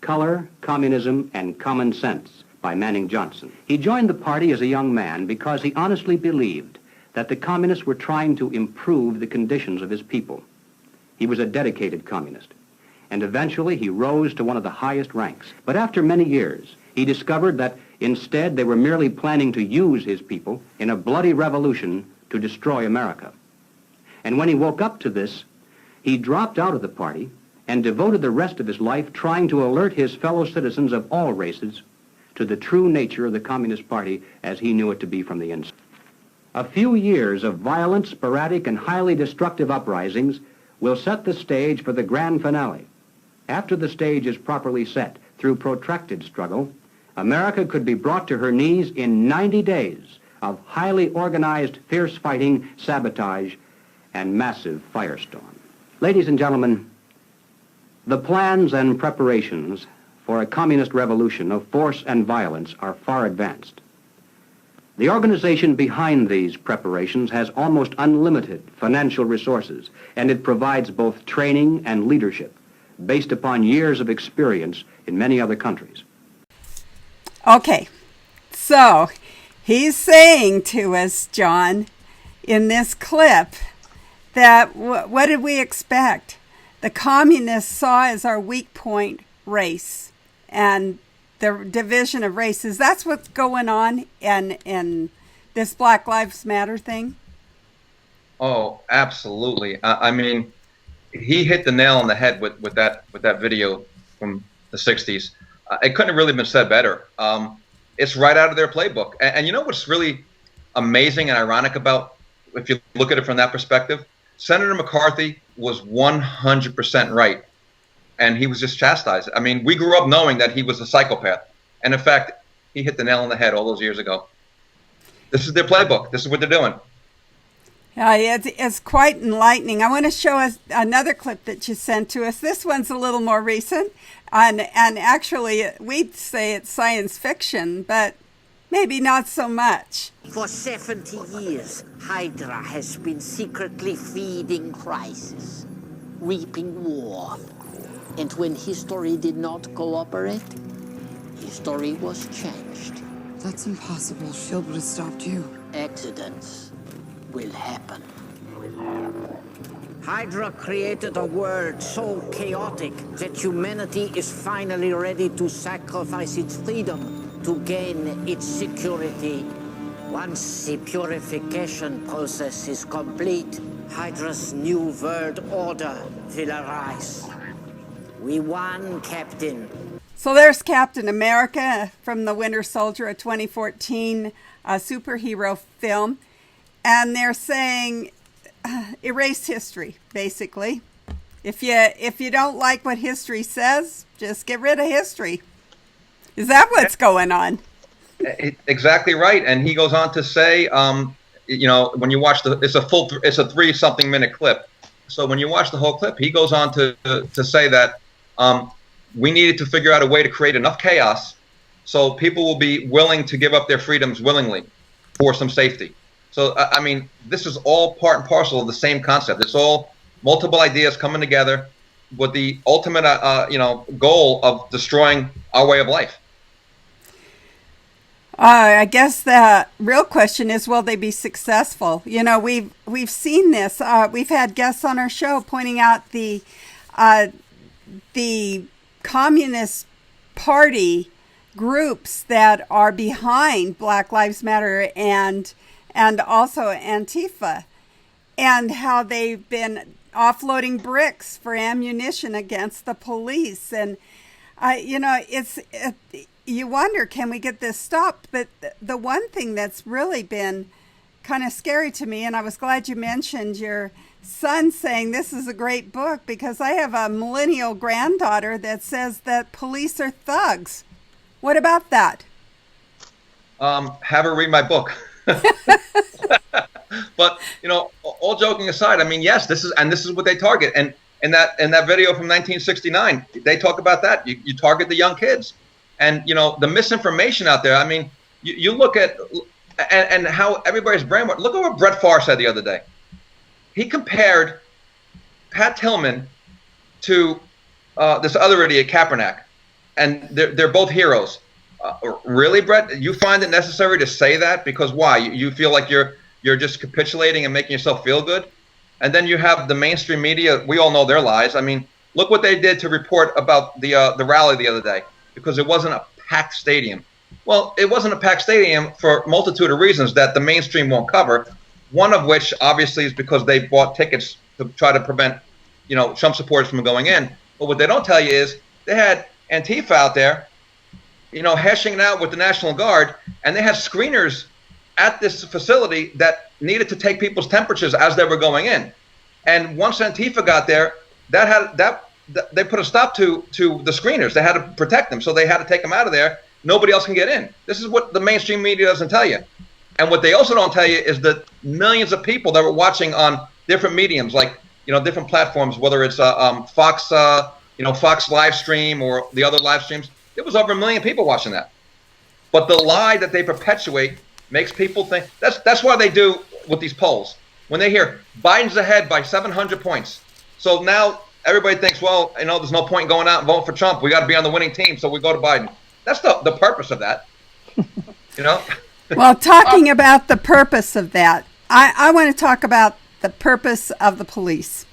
Color, Communism, and Common Sense by Manning Johnson. He joined the party as a young man because he honestly believed that the communists were trying to improve the conditions of his people. He was a dedicated communist, and eventually he rose to one of the highest ranks. But after many years, he discovered that instead they were merely planning to use his people in a bloody revolution to destroy America. And when he woke up to this, he dropped out of the party and devoted the rest of his life trying to alert his fellow citizens of all races to the true nature of the Communist Party as he knew it to be from the inside. A few years of violent, sporadic, and highly destructive uprisings will set the stage for the grand finale. After the stage is properly set through protracted struggle, America could be brought to her knees in 90 days of highly organized, fierce fighting, sabotage, and massive firestorm. Ladies and gentlemen, the plans and preparations for a communist revolution of force and violence are far advanced. The organization behind these preparations has almost unlimited financial resources, and it provides both training and leadership based upon years of experience in many other countries. Okay, so he's saying to us, John, in this clip, that what did we expect? The communists saw as our weak point race and the division of races. That's what's going on in this Black Lives Matter thing? Oh, absolutely. I mean, he hit the nail on the head with that video from the 60s. It couldn't have really been said better. It's right out of their playbook. And you know what's really amazing and ironic about, if you look at it from that perspective? Senator McCarthy was 100% right, and he was just chastised. I mean, we grew up knowing that he was a psychopath, and in fact, he hit the nail on the head all those years ago. This is their playbook. This is what they're doing. It's quite enlightening. I want to show us another clip that you sent to us. This one's a little more recent, and actually, we'd say it's science fiction, but maybe not so much. For 70 years, Hydra has been secretly feeding crisis, reaping war. And when history did not cooperate, history was changed. That's impossible. S.H.I.E.L.D. would have stopped you. Accidents will happen. Hydra created a world so chaotic that humanity is finally ready to sacrifice its freedom to gain its security. Once the purification process is complete, Hydra's new world order will arise. We won, Captain. So there's Captain America from The Winter Soldier, a 2014 superhero film. And they're saying erase history, basically. If you don't like what history says, just get rid of history. Is that what's going on? Exactly right. And he goes on to say, you know, when you watch it's a 3-something minute clip. So when you watch the whole clip, he goes on to say that we needed to figure out a way to create enough chaos so people will be willing to give up their freedoms willingly for some safety. So, I mean, this is all part and parcel of the same concept. It's all multiple ideas coming together with the ultimate, goal of destroying our way of life. I guess the real question is, will they be successful? You know, we've seen this. We've had guests on our show pointing out the Communist Party groups that are behind Black Lives Matter and also Antifa, and how they've been offloading bricks for ammunition against the police. And, you wonder, can we get this stopped? But the one thing that's really been kind of scary to me, and I was glad you mentioned your son saying this is a great book, because I have a millennial granddaughter that says that police are thugs. What about that? Have her read my book. But, you know, all joking aside, I mean, yes, this is what they target. And in that video from 1969, they talk about that. You target the young kids. And, you know, the misinformation out there, I mean, you look at and how everybody's brainwashed. Look at what Brett Favre said the other day. He compared Pat Tillman to this other idiot, Kaepernick, and they're both heroes. Really, Brett? You find it necessary to say that because why? You feel like you're just capitulating and making yourself feel good? And then you have the mainstream media. We all know their lies. I mean, look what they did to report about the rally the other day because it wasn't a packed stadium. Well, it wasn't a packed stadium for a multitude of reasons that the mainstream won't cover. One of which, obviously, is because they bought tickets to try to prevent, Trump supporters from going in. But what they don't tell you is they had Antifa out there, hashing it out with the National Guard, and they had screeners at this facility that needed to take people's temperatures as they were going in. And once Antifa got there, they put a stop to the screeners. They had to protect them, so they had to take them out of there. Nobody else can get in. This is what the mainstream media doesn't tell you. And what they also don't tell you is that millions of people that were watching on different mediums, like different platforms, whether it's Fox, Fox live stream or the other live streams, there was over 1 million people watching that. But the lie that they perpetuate makes people think that's why they do with these polls. When they hear Biden's ahead by 700 points, so now everybody thinks, well, there's no point in going out and voting for Trump. We got to be on the winning team, so we go to Biden. That's the purpose of that. Well, talking about the purpose of that, I want to talk about the purpose of the police.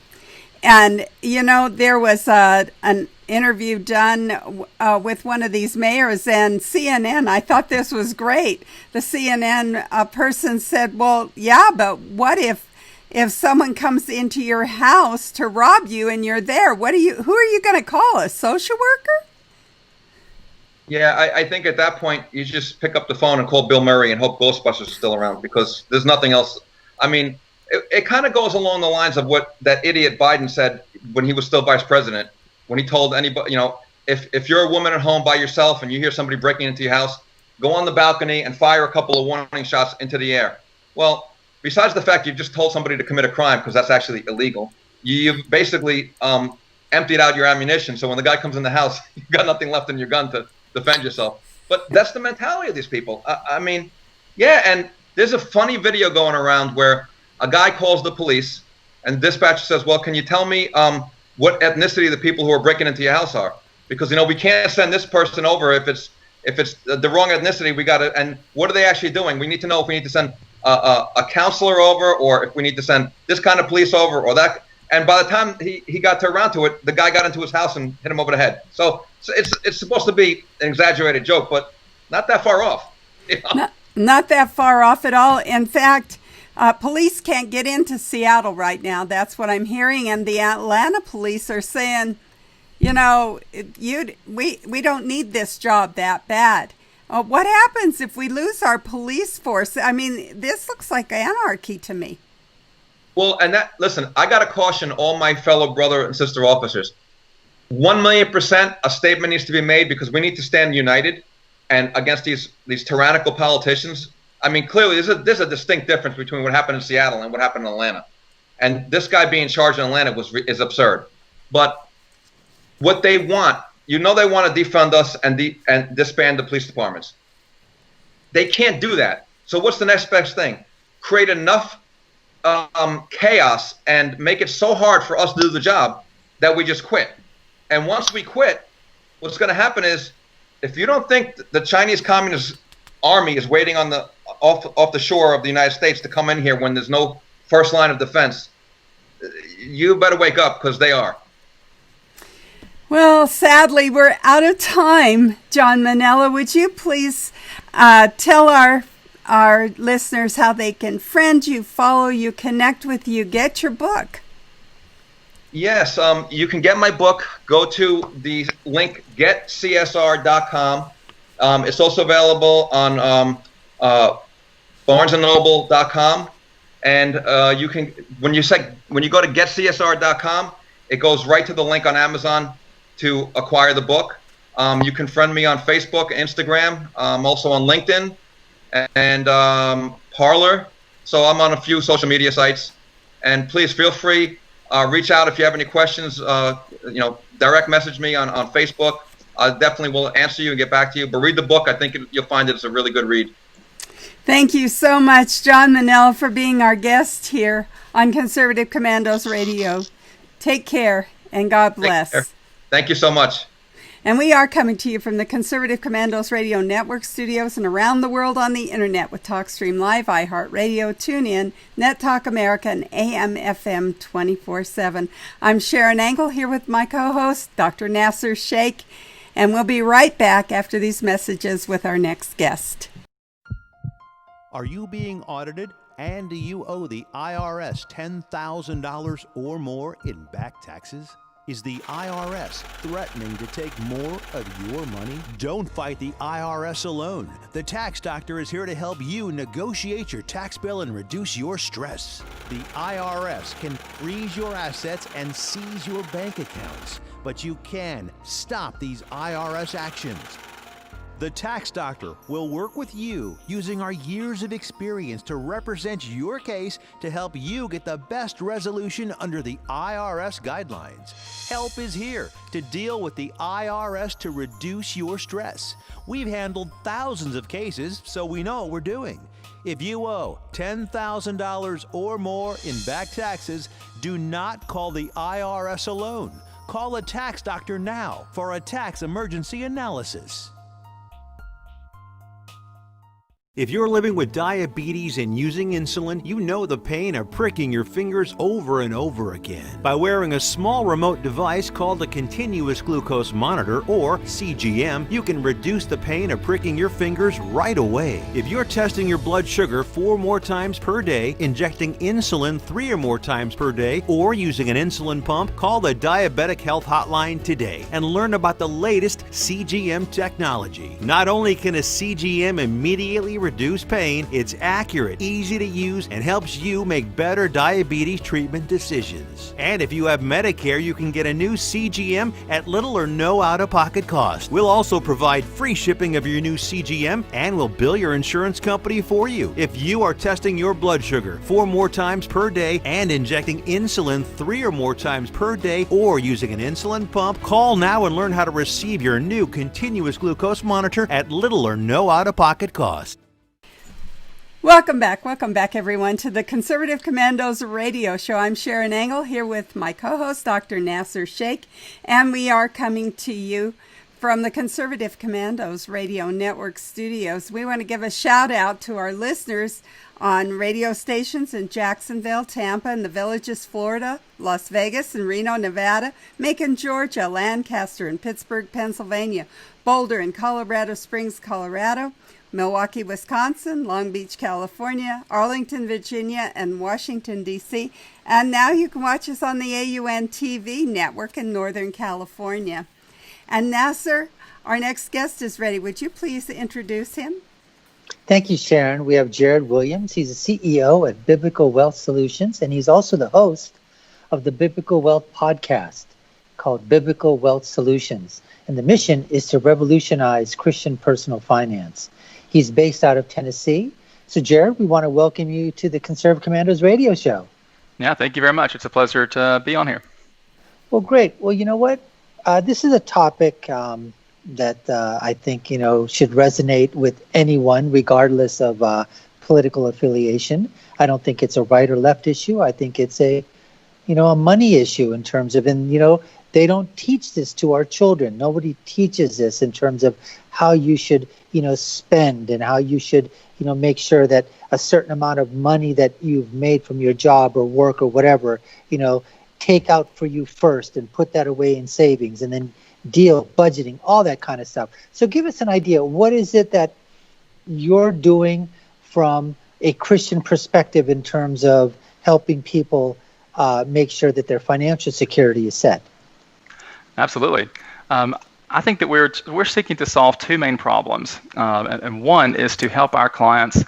And, there was an interview done with one of these mayors and CNN. I thought this was great. The CNN person said, well, yeah, but what if someone comes into your house to rob you and you're there? Who are you going to call? A social worker? Yeah, I think at that point you just pick up the phone and call Bill Murray and hope Ghostbusters is still around because there's nothing else. I mean, it kind of goes along the lines of what that idiot Biden said when he was still vice president, when he told anybody, if you're a woman at home by yourself and you hear somebody breaking into your house, go on the balcony and fire a couple of warning shots into the air. Well, besides the fact you've just told somebody to commit a crime because that's actually illegal, you've basically emptied out your ammunition. So when the guy comes in the house, you've got nothing left in your gun to defend yourself. But that's the mentality of these people. I mean, yeah, and there's a funny video going around where a guy calls the police and the dispatcher says, well, can you tell me what ethnicity the people who are breaking into your house are? Because, we can't send this person over if it's the wrong ethnicity. We got to, and what are they actually doing? We need to know if we need to send a counselor over or if we need to send this kind of police over or that. And by the time he got around to it, the guy got into his house and hit him over the head. So it's supposed to be an exaggerated joke, but not that far off. Not that far off at all. In fact, police can't get into Seattle right now. That's what I'm hearing. And the Atlanta police are saying, we don't need this job that bad. What happens if we lose our police force? I mean, this looks like anarchy to me. Well, listen, I got to caution all my fellow brother and sister officers. 1,000,000% a statement needs to be made because we need to stand united and against these tyrannical politicians. I mean, clearly, there's a distinct difference between what happened in Seattle and what happened in Atlanta. And this guy being charged in Atlanta is absurd. But what they want, they want to defund us and disband the police departments. They can't do that. So what's the next best thing? Create enough chaos and make it so hard for us to do the job that we just quit. And once we quit, what's going to happen is, if you don't think the Chinese Communist Army is waiting on off the shore of the United States to come in here when there's no first line of defense, you better wake up because they are. Well, sadly, we're out of time. John Menella, would you please tell our listeners how they can friend you, follow you, connect with you, get your book? Yes, you can get my book. Go to the link getcsr.com. It's also available on barnesandnoble.com. And you can when you go to getcsr.com, it goes right to the link on Amazon to acquire the book. You can friend me on Facebook, Instagram, also on LinkedIn and Parler. So I'm on a few social media sites. And please feel free. Reach out if you have any questions. Direct message me on Facebook. I definitely will answer you and get back to you. But read the book. I think you'll find it's a really good read. Thank you so much, John Menella, for being our guest here on Conservative Commandos Radio. Take care, and God bless. Thank you so much. And we are coming to you from the Conservative Commandos Radio Network studios and around the world on the internet with TalkStream Live, iHeartRadio, TuneIn, NetTalk America, and AM/FM 24/7. I'm Sharron Angle here with my co-host, Dr. Nasir Shaikh, and we'll be right back after these messages with our next guest. Are you being audited and do you owe the IRS $10,000 or more in back taxes? Is the IRS threatening to take more of your money? Don't fight the IRS alone. The Tax Doctor is here to help you negotiate your tax bill and reduce your stress. The IRS can freeze your assets and seize your bank accounts, but you can stop these IRS actions. The Tax Doctor will work with you using our years of experience to represent your case to help you get the best resolution under the IRS guidelines. Help is here to deal with the IRS to reduce your stress. We've handled thousands of cases, so we know what we're doing. If you owe $10,000 or more in back taxes, do not call the IRS alone. Call a Tax Doctor now for a tax emergency analysis. If you're living with diabetes and using insulin, you know the pain of pricking your fingers over and over again. By wearing a small remote device called a continuous glucose monitor, or CGM, you can reduce the pain of pricking your fingers right away. If you're testing your blood sugar 4 more times per day, injecting insulin 3 or more times per day, or using an insulin pump, call the Diabetic Health Hotline today and learn about the latest CGM technology. Not only can a CGM immediately reduce pain, it's accurate, easy to use, and helps you make better diabetes treatment decisions. And if you have Medicare, you can get a new CGM at little or no out-of-pocket cost. We'll also provide free shipping of your new CGM, and we'll bill your insurance company for you. If you are testing your blood sugar 4 more times per day and injecting insulin 3 or more times per day, or using an insulin pump, call now and learn how to receive your new continuous glucose monitor at little or no out-of-pocket cost. Welcome back, everyone, to the Conservative Commandos Radio Show. I'm Sharron Angle here with my co-host, Dr. Nasir Shaikh, and we are coming to you from the Conservative Commandos Radio Network studios. We want to give a shout out to our listeners on radio stations in Jacksonville, Tampa, and the Villages, Florida, Las Vegas, and Reno, Nevada, Macon, Georgia, Lancaster, and Pittsburgh, Pennsylvania, Boulder, and Colorado Springs, Colorado, Milwaukee, Wisconsin, Long Beach, California, Arlington, Virginia, and Washington, D.C. And now you can watch us on the AUN TV network in Northern California. And Nasir, our next guest is ready. Would you please introduce him? Thank you, Sharron. We have Jared Williams. He's the CEO at Biblical Wealth Solutions, and he's also the host of the Biblical Wealth podcast called Biblical Wealth Solutions. And the mission is to revolutionize Christian personal finance. He's based out of Tennessee. So, Jared, we want to welcome you to the Conservative Commandos Radio Show. Yeah, thank you very much. It's a pleasure to be on here. Well, great. Well, you know what? This is a topic that I think, should resonate with anyone, regardless of political affiliation. I don't think it's a right or left issue. I think it's a money issue in terms of, they don't teach this to our children. Nobody teaches this in terms of how you should, spend and how you should, make sure that a certain amount of money that you've made from your job or work or whatever, take out for you first and put that away in savings and then budgeting, all that kind of stuff. So give us an idea. What is it that you're doing from a Christian perspective in terms of helping people make sure that their financial security is set? Absolutely. I think that we're seeking to solve 2 main problems, and one is to help our clients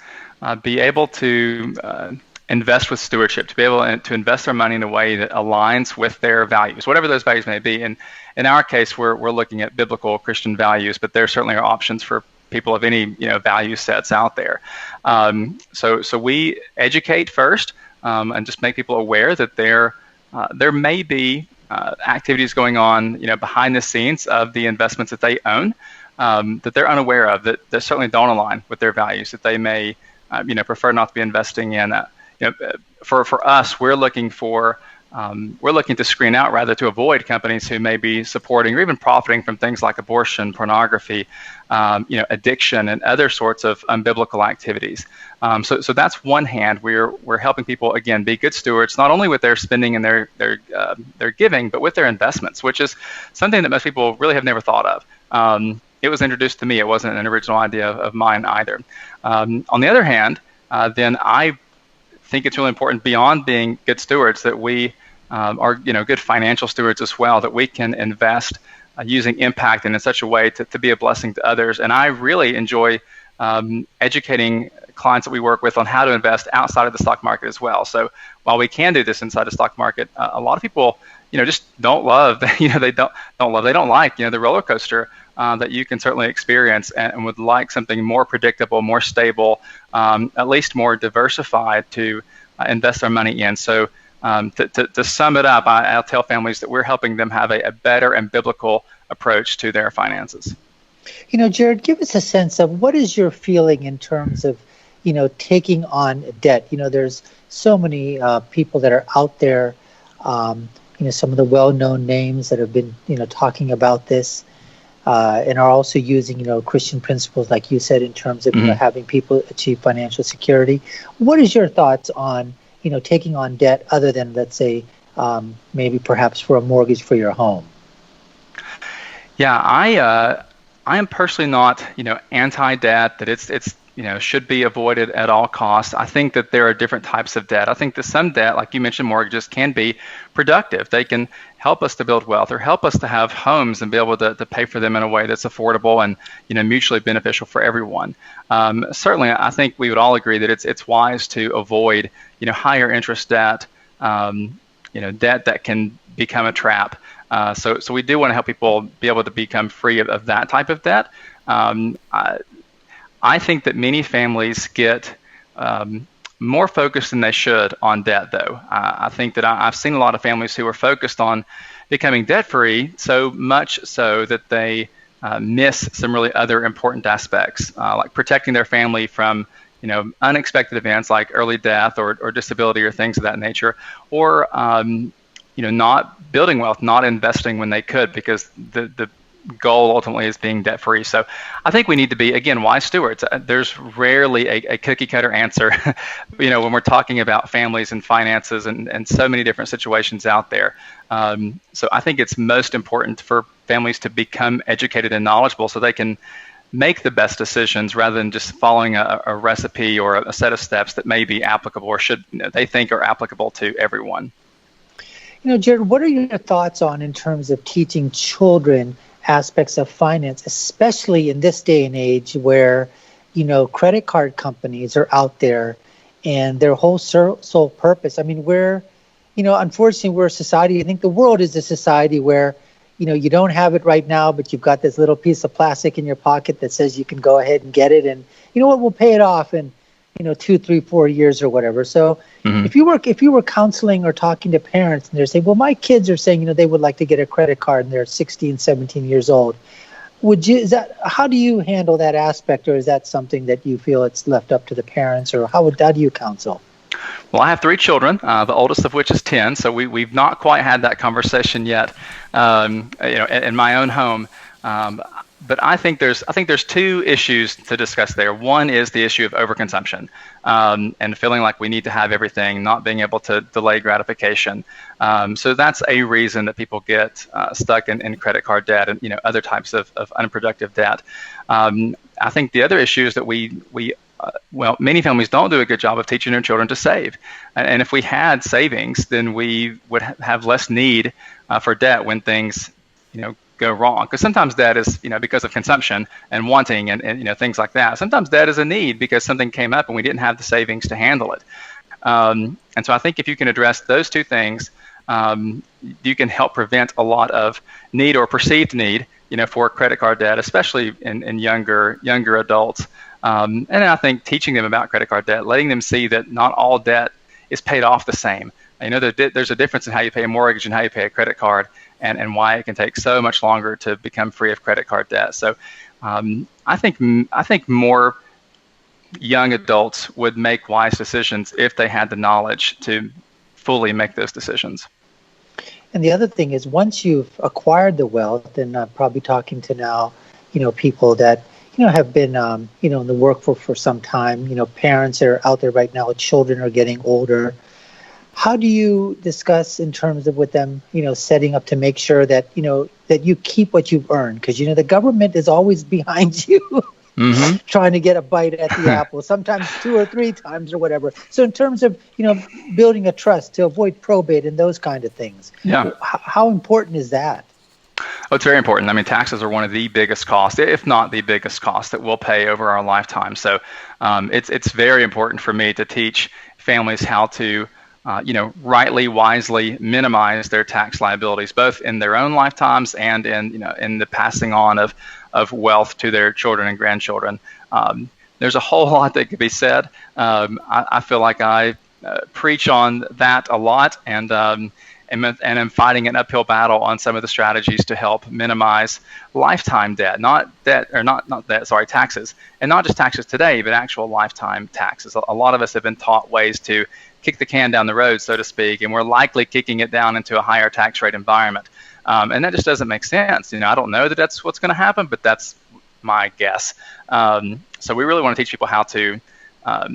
be able to invest with stewardship, to be able to invest their money in a way that aligns with their values, whatever those values may be. And in our case, we're looking at biblical Christian values, but there certainly are options for people of any value sets out there. So we educate first and just make people aware that there may be activities going on, behind the scenes of the investments that they own, that they're unaware of, that certainly don't align with their values, that they may prefer not to be investing in. For us, we're looking to screen out, rather, to avoid companies who may be supporting or even profiting from things like abortion, pornography, addiction, and other sorts of unbiblical activities. So that's one hand. We're helping people, again, be good stewards, not only with their spending and their giving, but with their investments, which is something that most people really have never thought of. It was introduced to me. It wasn't an original idea of mine either. On the other hand, then I think it's really important, beyond being good stewards, that we are good financial stewards as well, that we can invest using impact and in such a way to be a blessing to others. And I really enjoy educating clients that we work with on how to invest outside of the stock market as well. So while we can do this inside the stock market, a lot of people just don't love they don't like the roller coaster that you can certainly experience, and would like something more predictable, more stable, at least more diversified to invest their money in. So to sum it up, I'll tell families that we're helping them have a better and biblical approach to their finances. Jared, give us a sense of what is your feeling in terms of, taking on debt. There's so many people that are out there, some of the well-known names that have been, talking about this and are also using, Christian principles, like you said, in terms of having people achieve financial security. What is your thoughts on, taking on debt other than, let's say, maybe perhaps for a mortgage for your home? Yeah, I am personally not, anti-debt, that it's should be avoided at all costs. I think that there are different types of debt. I think that some debt, like you mentioned, mortgages, can be productive. They can help us to build wealth or help us to have homes and be able to pay for them in a way that's affordable and mutually beneficial for everyone. Certainly, I think we would all agree that it's wise to avoid higher interest debt, debt that can become a trap. So we do want to help people be able to become free of that type of debt. I think that many families get more focused than they should on debt, though. I think that I've seen a lot of families who are focused on becoming debt-free, so much so that they miss some really other important aspects, like protecting their family from unexpected events like early death or disability or things of that nature, or not building wealth, not investing when they could, because the goal ultimately is being debt-free. So I think we need to be, again, wise stewards. There's rarely a cookie-cutter answer, when we're talking about families and finances and so many different situations out there. So I think it's most important for families to become educated and knowledgeable so they can make the best decisions rather than just following a recipe or a set of steps that may be applicable or should they think are applicable to everyone. Jared, what are your thoughts on in terms of teaching children aspects of finance, especially in this day and age where, credit card companies are out there and their whole sole purpose? I mean, unfortunately, we're a society, I think the world is a society where, you don't have it right now, but you've got this little piece of plastic in your pocket that says you can go ahead and get it. And you know what, we'll pay it off in 2, 3, 4 years or whatever. So if you were counseling or talking to parents and they're saying, well, my kids are saying, they would like to get a credit card and they're 16, 17 years old. How do you handle that aspect, or is that something that you feel it's left up to the parents, or how do you counsel? Well, I have 3 children, the oldest of which is 10. So we've not quite had that conversation yet, in my own home. But I think there's 2 issues to discuss there. One is the issue of overconsumption, and feeling like we need to have everything, not being able to delay gratification. So that's a reason that people get stuck in credit card debt and other types of unproductive debt. I think the other issue is that many families don't do a good job of teaching their children to save. And if we had savings, then we would have less need for debt when things go wrong, because sometimes debt is because of consumption and wanting and things like that. Sometimes debt is a need because something came up and we didn't have the savings to handle it. And so I think if you can address those 2 things, you can help prevent a lot of need or perceived need for credit card debt, especially in younger adults. And I think teaching them about credit card debt, letting them see that not all debt is paid off the same. There's a difference in how you pay a mortgage and how you pay a credit card, and why it can take so much longer to become free of credit card debt. So I think more young adults would make wise decisions if they had the knowledge to fully make those decisions. And the other thing is, once you've acquired the wealth, and I'm probably talking to now, people that, have been, in the workforce for some time, parents that are out there right now, children are getting older. How do you discuss in terms of with them, setting up to make sure that, that you keep what you've earned? Because, the government is always behind you. Mm-hmm. Trying to get a bite at the apple, sometimes 2 or 3 times or whatever. So in terms of, building a trust to avoid probate and those kind of things, how important is that? Oh, it's very important. I mean, taxes are one of the biggest costs, if not the biggest cost that we'll pay over our lifetime. So it's very important for me to teach families how to rightly, wisely minimize their tax liabilities, both in their own lifetimes and in the passing on of wealth to their children and grandchildren. There's a whole lot that could be said. I feel like I preach on that a lot, and I'm fighting an uphill battle on some of the strategies to help minimize lifetime debt, taxes, and not just taxes today, but actual lifetime taxes. A lot of us have been taught ways to kick the can down the road, so to speak, and we're likely kicking it down into a higher tax rate environment. And that just doesn't make sense. I don't know that that's what's going to happen, but that's my guess. So we really want to teach people how to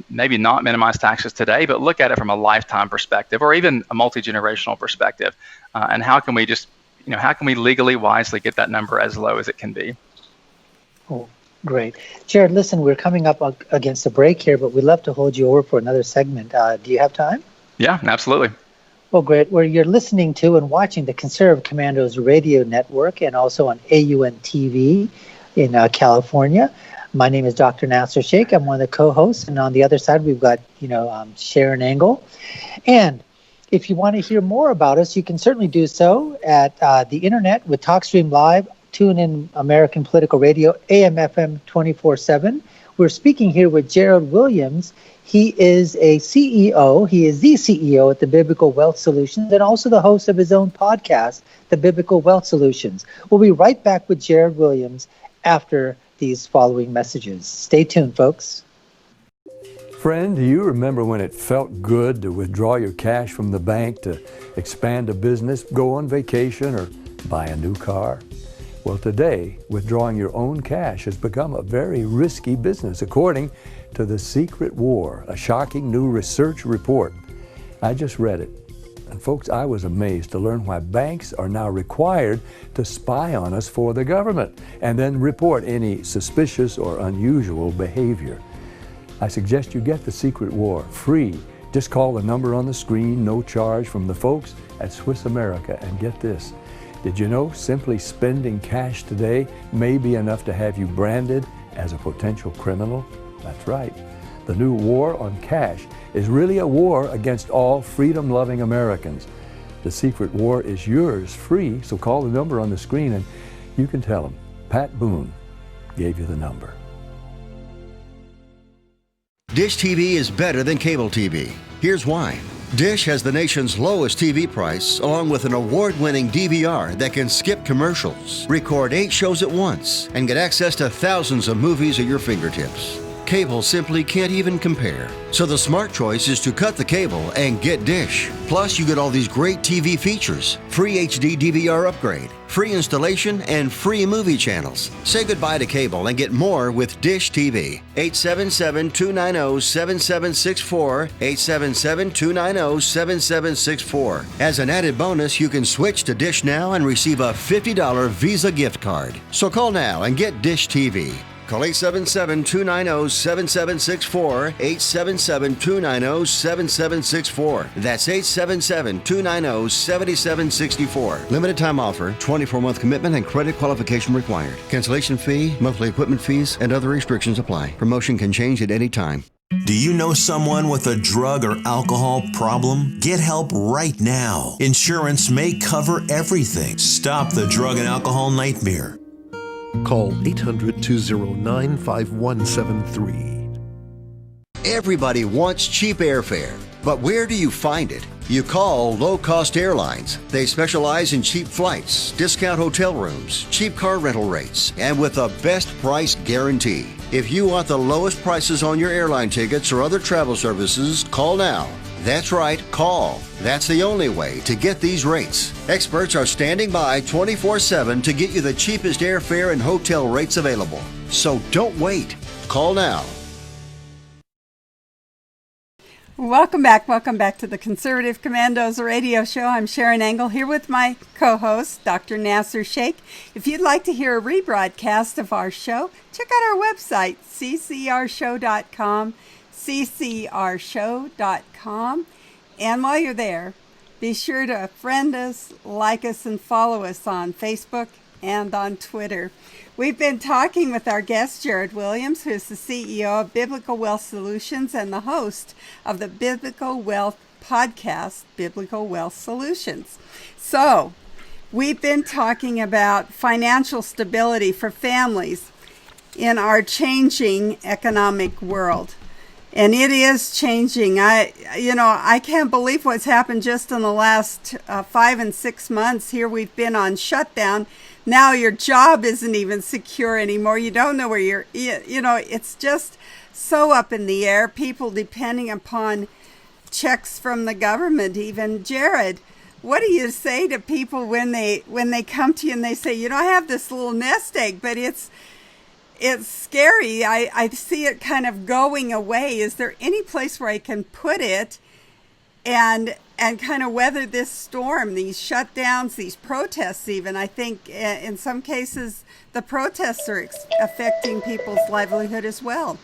maybe not minimize taxes today, but look at it from a lifetime perspective or even a multi-generational perspective. And how can we just, how can we legally, wisely get that number as low as it can be? Oh, great. Jared, listen, we're coming up against a break here, but we'd love to hold you over for another segment. Do you have time? Yeah, absolutely. Well, great. Where you're listening to and watching the Conservative Commandos radio network and also on AUN TV in California. My name is Dr. Nasir Shaikh. I'm one of the co-hosts. And on the other side, we've got, Sharron Angle. And if you want to hear more about us, you can certainly do so at the internet with TalkStream Live, TuneIn American Political Radio, AM/FM 24/7. We're speaking here with Jared Williams. He is a CEO. He is the CEO at the Biblical Wealth Solutions and also the host of his own podcast, The Biblical Wealth Solutions. We'll be right back with Jared Williams after these following messages. Stay tuned, folks. Friend, do you remember when it felt good to withdraw your cash from the bank to expand a business, go on vacation, or buy a new car? Well, today, withdrawing your own cash has become a very risky business, according to The Secret War, a shocking new research report. I just read it. And folks, I was amazed to learn why banks are now required to spy on us for the government and then report any suspicious or unusual behavior. I suggest you get The Secret War free. Just call the number on the screen, no charge, from the folks at Swiss America, and get this. Did you know simply spending cash today may be enough to have you branded as a potential criminal? That's right. The new war on cash is really a war against all freedom-loving Americans. The Secret War is yours free, so call the number on the screen and you can tell them Pat Boone gave you the number. Dish TV is better than cable TV. Here's why. Dish has the nation's lowest TV price, along with an award-winning DVR that can skip commercials, record 8 shows at once, and get access to thousands of movies at your fingertips. Cable simply can't even compare. So the smart choice is to cut the cable and get Dish. Plus, you get all these great TV features, free HD DVR upgrade, free installation, and free movie channels. Say goodbye to cable and get more with Dish TV. 877-290-7764, 877-290-7764. As an added bonus, you can switch to Dish now and receive a $50 Visa gift card. So call now and get Dish TV. Call 877-290-7764, 877-290-7764. That's 877-290-7764. Limited time offer, 24-month commitment and credit qualification required. Cancellation fee, monthly equipment fees, and other restrictions apply. Promotion can change at any time. Do you know someone with a drug or alcohol problem? Get help right now. Insurance may cover everything. Stop the drug and alcohol nightmare. Call 800-209-5173. Everybody wants cheap airfare, but where do you find it? You call Low Cost Airlines. They specialize in cheap flights, discount hotel rooms, cheap car rental rates, and with a best price guarantee. If you want the lowest prices on your airline tickets or other travel services, call now. That's right, call. That's the only way to get these rates. Experts are standing by 24/7 to get you the cheapest airfare and hotel rates available. So don't wait. Call now. Welcome back to the Conservative Commandos radio show. I'm Sharron Angle here with my co-host, Dr. Nasir Shaikh. If you'd like to hear a rebroadcast of our show, check out our website, ccrshow.com, ccrshow.com. And while you're there, be sure to friend us, like us, and follow us on Facebook and on Twitter. We've been talking with our guest, Jared Williams, who's the CEO of Biblical Wealth Solutions and the host of the Biblical Wealth podcast, Biblical Wealth Solutions. So, we've been talking about financial stability for families in our changing economic world. And it is changing. I can't believe what's happened just in the last 5 and 6 months. Here we've been on shutdown. Now your job isn't even secure anymore. You don't know where it's just so up in the air. People depending upon checks from the government even. Jared, what do you say to people when they come to you and they say, I have this little nest egg, but it's scary. I see it kind of going away. Is there any place where I can put it and kind of weather this storm, these shutdowns, these protests even? I think in some cases the protests are affecting people's livelihood as well.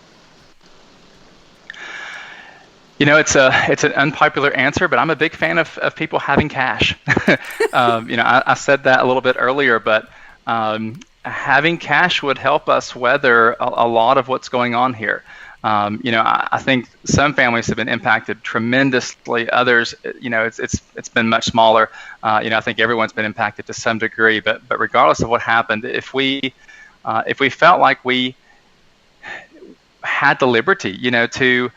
It's an unpopular answer, but I'm a big fan of people having cash. I said that a little bit earlier, but having cash would help us weather a lot of what's going on here. I think some families have been impacted tremendously. Others, it's been much smaller. I think everyone's been impacted to some degree. But regardless of what happened, if we felt like we had the liberty, to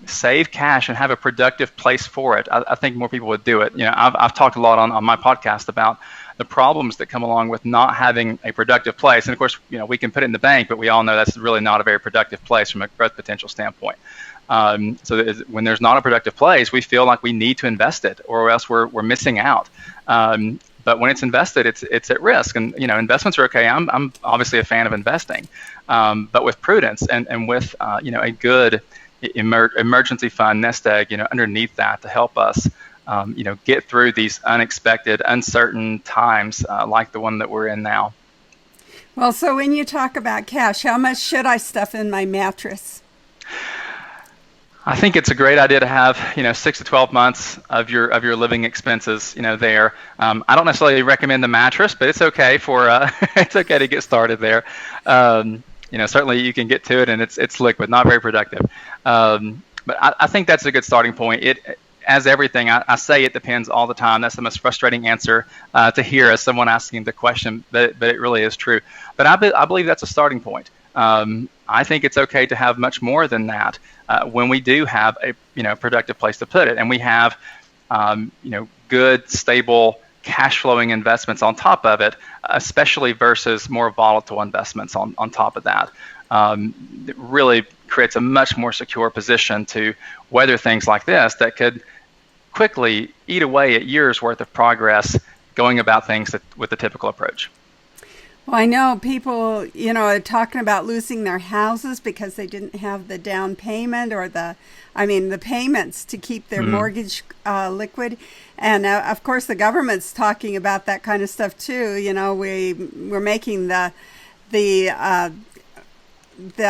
save cash and have a productive place for it, I think more people would do it. I've talked a lot on my podcast about the problems that come along with not having a productive place. And of course, we can put it in the bank, but we all know that's really not a very productive place from a growth potential standpoint. So when there's not a productive place, we feel like we need to invest it, or else we're missing out. But when it's invested, it's at risk. And investments are okay. I'm obviously a fan of investing, but with prudence and with a good emergency fund, nest egg, underneath that to help us get through these unexpected, uncertain times like the one that we're in now. Well, so when you talk about cash, how much should I stuff in my mattress? I think it's a great idea to have 6 to 12 months of your living expenses there. I don't necessarily recommend the mattress, but it's okay it's okay to get started there. Certainly you can get to it, and it's liquid, not very productive. But I think that's a good starting point. As everything, I say it depends all the time. That's the most frustrating answer to hear as someone asking the question, but it really is true. But I believe that's a starting point. I think it's okay to have much more than that when we do have a productive place to put it, and we have good, stable, cash flowing investments on top of it, especially versus more volatile investments on top of that. It really creates a much more secure position to weather things like this that could quickly eat away at years worth of progress going about things with the typical approach. Well, I know people, are talking about losing their houses because they didn't have the down payment or the payments to keep their mortgage liquid. And of course, the government's talking about that kind of stuff too. We're making the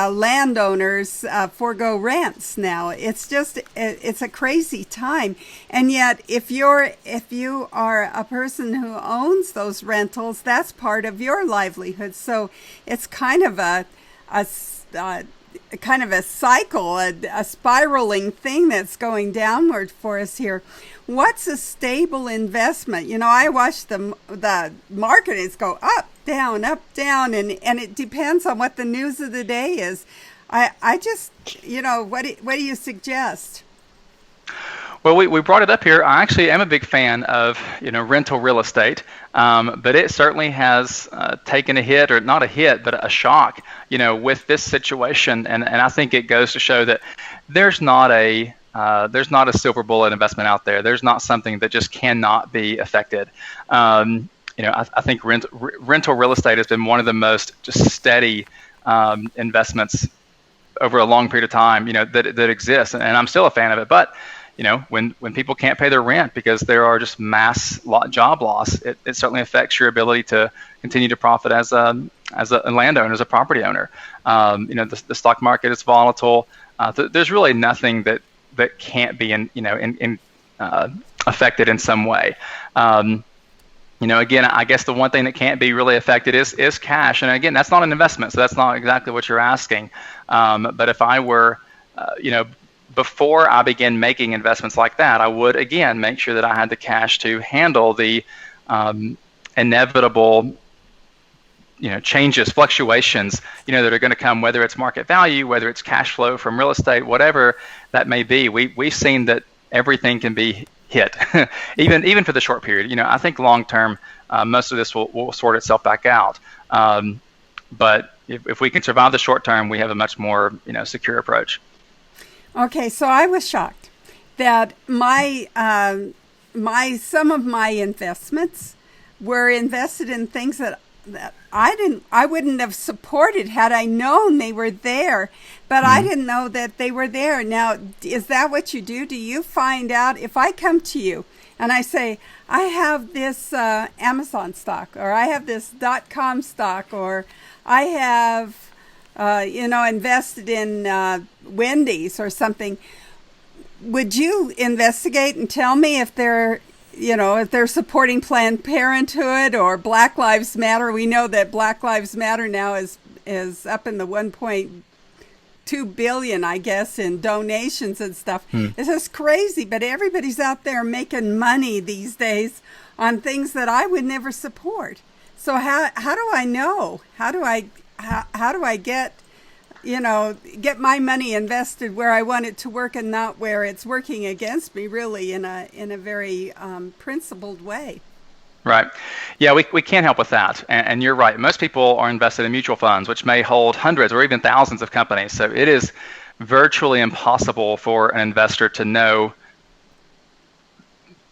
landowners forego rents now. It's a crazy time. And yet, if you are a person who owns those rentals, that's part of your livelihood. So it's kind of a cycle, a spiraling thing that's going downward for us here. What's a stable investment? I watch the markets go up, down, and it depends on what the news of the day is. I just, what do you suggest? Well, we brought it up here. I actually am a big fan of rental real estate, but it certainly has taken a hit, or not a hit, but a shock, with this situation. And I think it goes to show that there's not a silver bullet investment out there. There's not something that just cannot be affected. I think rental real estate has been one of the most just steady investments over a long period of time, that exists, and I'm still a fan of it. But when people can't pay their rent because there are just mass job loss, it certainly affects your ability to continue to profit as a landowner, as a property owner. The stock market is volatile. There's really nothing that can't be affected in some way. Again, I guess the one thing that can't be really affected is cash. And again, that's not an investment, so that's not exactly what you're asking. But if I were, before I begin making investments like that, I would, again, make sure that I had the cash to handle the inevitable changes, fluctuations, that are going to come, whether it's market value, whether it's cash flow from real estate, whatever that may be. We've seen that everything can be hit, even for the short period. I think long term, most of this will sort itself back out. But if we can survive the short term, we have a much more secure approach. Okay, so I was shocked that some of my investments were invested in things that I wouldn't have supported had I known they were there, but I didn't know that they were there. Now, is that what you do? Do you find out if I come to you and I say, I have this Amazon stock, or I have this .com stock, or I have, invested in Wendy's or something, would you investigate and tell me if they're supporting Planned Parenthood or Black Lives Matter? We know that Black Lives Matter now is up in the 1.2 billion, I guess, in donations and stuff. It's just crazy, but everybody's out there making money these days on things that I would never support. So how do I know? How do I get my money invested where I want it to work and not where it's working against me, really, in a very principled way? Right. Yeah, we can't help with that. And you're right. Most people are invested in mutual funds, which may hold hundreds or even thousands of companies. So it is virtually impossible for an investor to know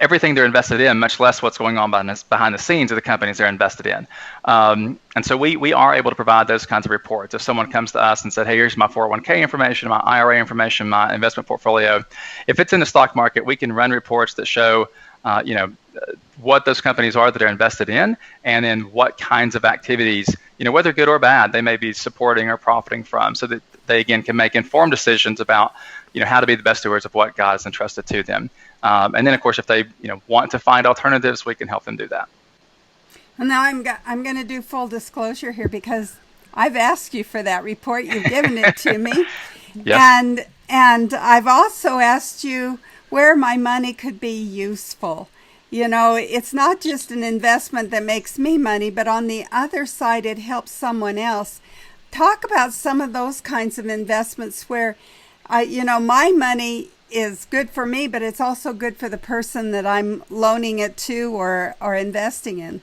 everything they're invested in, much less what's going on behind the scenes of the companies they're invested in. And so we are able to provide those kinds of reports. If someone comes to us and said, hey, here's my 401k information, my IRA information, my investment portfolio. If it's in the stock market, we can run reports that show what those companies are that are invested in, and then what kinds of activities, whether good or bad, they may be supporting or profiting from, so that they, again, can make informed decisions about how to be the best stewards of what God has entrusted to them. And then, of course, if they want to find alternatives, we can help them do that. Well, now I'm going to do full disclosure here, because I've asked you for that report. You've given it to me. Yep. And I've also asked you where my money could be useful. It's not just an investment that makes me money, but on the other side, it helps someone else. Talk about some of those kinds of investments where, my money is good for me, but it's also good for the person that I'm loaning it to or investing in.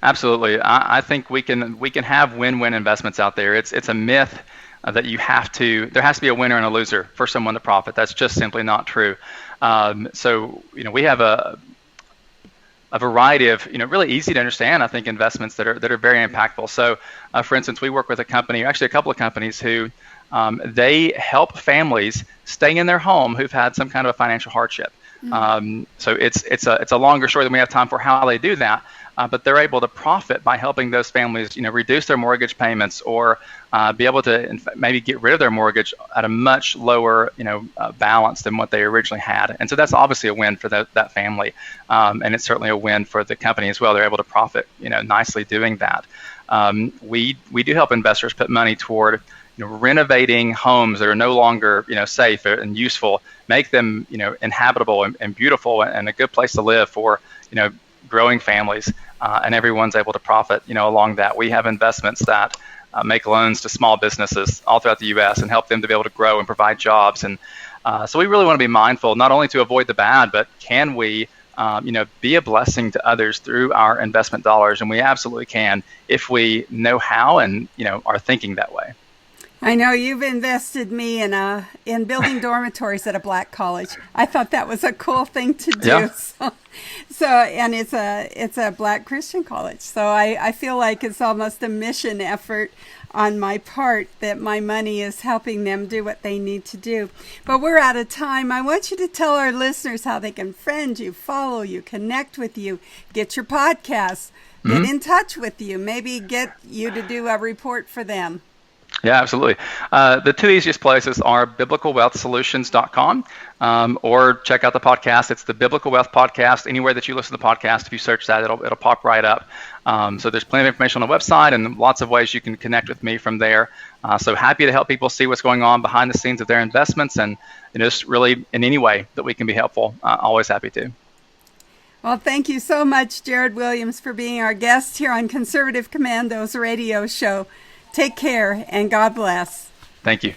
Absolutely. I think we can have win-win investments out there. It's a myth that there has to be a winner and a loser for someone to profit. That's just simply not true. So we have a variety of really easy to understand, I think, investments that are very impactful. So for instance, we work with a company, actually a couple of companies, who they help families stay in their home who've had some kind of a financial hardship. So it's a longer story than we have time for how they do that. But they're able to profit by helping those families, reduce their mortgage payments, or be able to maybe get rid of their mortgage at a much lower, balance than what they originally had. And so that's obviously a win for that family, and it's certainly a win for the company as well. They're able to profit, nicely doing that. We do help investors put money toward renovating homes that are no longer safe and useful, make them inhabitable and beautiful and a good place to live for growing families, and everyone's able to profit along that. We have investments that make loans to small businesses all throughout the U.S. and help them to be able to grow and provide jobs. And So we really want to be mindful, not only to avoid the bad, but can we be a blessing to others through our investment dollars? And we absolutely can if we know how and, are thinking that way. I know you've invested me in building dormitories at a black college. I thought that was a cool thing to do. Yeah. So and it's a black Christian college. So I feel like it's almost a mission effort on my part that my money is helping them do what they need to do. But we're out of time. I want you to tell our listeners how they can friend you, follow you, connect with you, get your podcasts, get in touch with you, maybe get you to do a report for them. Yeah, absolutely. The two easiest places are biblicalwealthsolutions.com or check out the podcast. It's the Biblical Wealth Podcast. Anywhere that you listen to the podcast, if you search that, it'll pop right up. So there's plenty of information on the website and lots of ways you can connect with me from there. So happy to help people see what's going on behind the scenes of their investments and just really in any way that we can be helpful. Always happy to. Well, thank you so much, Jared Williams, for being our guest here on Conservative Commandos radio show. Take care and God bless. Thank you.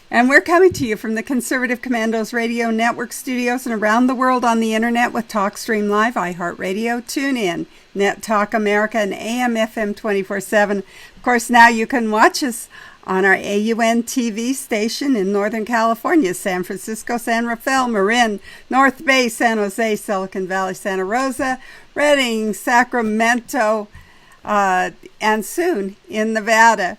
And we're coming to you from the Conservative Commandos Radio Network studios and around the world on the internet with TalkStream Live, iHeartRadio, TuneIn, Net Talk America, and AM/FM 24/7. Of course, now you can watch us on our AUN TV station in Northern California, San Francisco, San Rafael, Marin, North Bay, San Jose, Silicon Valley, Santa Rosa, Redding, Sacramento, and soon in Nevada.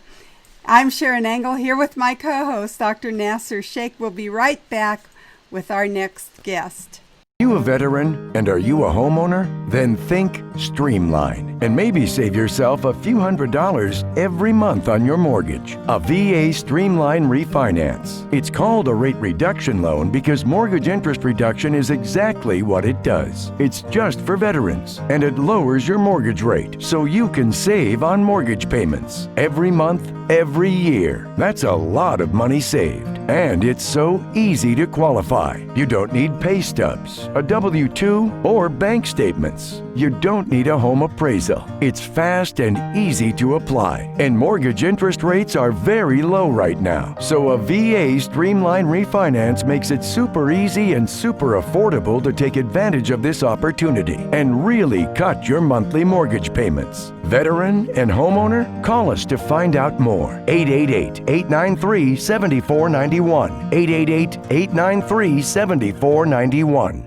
I'm Sharron Angle here with my co-host, Dr. Nasir Shaikh. We'll be right back with our next guest. Are you a veteran and are you a homeowner? Then think Streamline and maybe save yourself a few $100s every month on your mortgage. A VA Streamline refinance. It's called a rate reduction loan because mortgage interest reduction is exactly what it does. It's just for veterans and it lowers your mortgage rate so you can save on mortgage payments every month, every year. That's a lot of money saved. And it's so easy to qualify. You don't need pay stubs, a W-2, or bank statements. You don't need a home appraisal. It's fast and easy to apply. And mortgage interest rates are very low right now. So a VA Streamline refinance makes it super easy and super affordable to take advantage of this opportunity and really cut your monthly mortgage payments. Veteran and homeowner? Call us to find out more. 888-893-7491. 888-893-7491.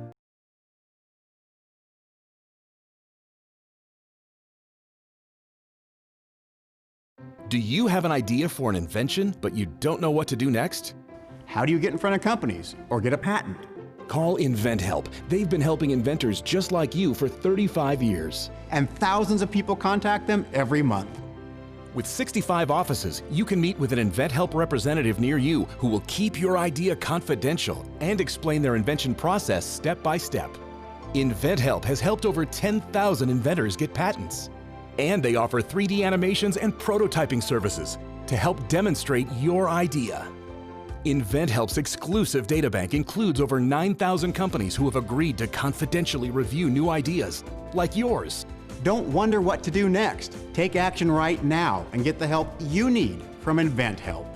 Do you have an idea for an invention, but you don't know what to do next? How do you get in front of companies or get a patent? Call InventHelp. They've been helping inventors just like you for 35 years. And thousands of people contact them every month. With 65 offices, you can meet with an InventHelp representative near you who will keep your idea confidential and explain their invention process step by step. InventHelp has helped over 10,000 inventors get patents. And they offer 3D animations and prototyping services to help demonstrate your idea. InventHelp's exclusive databank includes over 9,000 companies who have agreed to confidentially review new ideas, like yours. Don't wonder what to do next. Take action right now and get the help you need from InventHelp.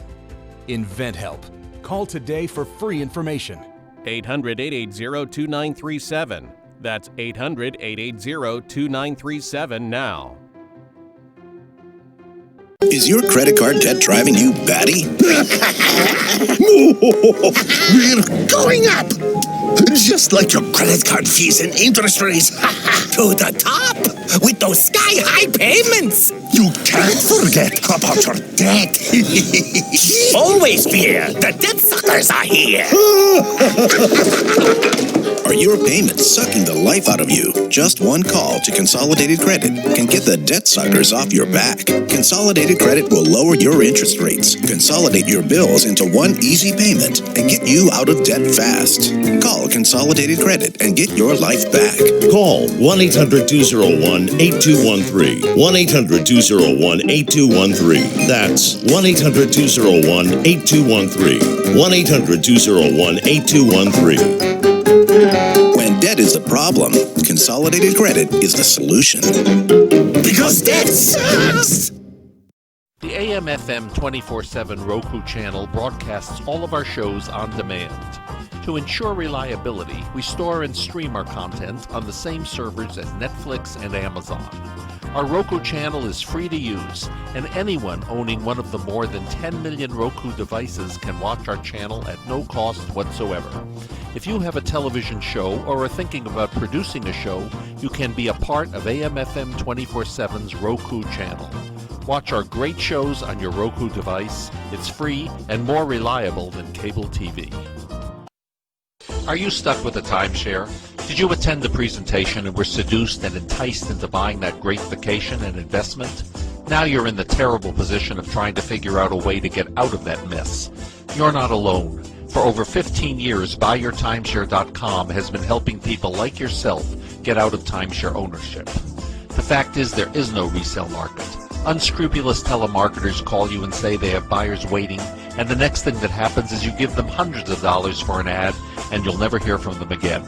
InventHelp. Call today for free information. 800-880-2937. That's 800-880-2937 now. Is your credit card debt driving you batty? We're going up! Just like your credit card fees and interest rates. To the top! With those sky-high payments! You can't forget about your debt. Always fear, the debt suckers are here! Are your payments sucking the life out of you? Just one call to Consolidated Credit can get the debt suckers off your back. Consolidated Credit will lower your interest rates, consolidate your bills into one easy payment, and get you out of debt fast. Call Consolidated Credit and get your life back. Call 1-800-201-8213. 1-800-201-8213. That's 1-800-201-8213. 1-800-201-8213. When debt is the problem, Consolidated Credit is the solution. Because debt sucks! The AM/FM 24/7 Roku channel broadcasts all of our shows on demand. To ensure reliability, we store and stream our content on the same servers as Netflix and Amazon. Our Roku channel is free to use, and anyone owning one of the more than 10 million Roku devices can watch our channel at no cost whatsoever. If you have a television show or are thinking about producing a show, you can be a part of AM/FM 24/7's Roku channel. Watch our great shows on your Roku device. It's free and more reliable than cable TV. Are you stuck with a timeshare? Did you attend the presentation and were seduced and enticed into buying that great vacation and investment? Now you're in the terrible position of trying to figure out a way to get out of that mess. You're not alone. For over 15 years, BuyYourTimeshare.com has been helping people like yourself get out of timeshare ownership. The fact is there is no resale market. Unscrupulous telemarketers call you and say they have buyers waiting, and the next thing that happens is you give them hundreds of dollars for an ad, and you'll never hear from them again.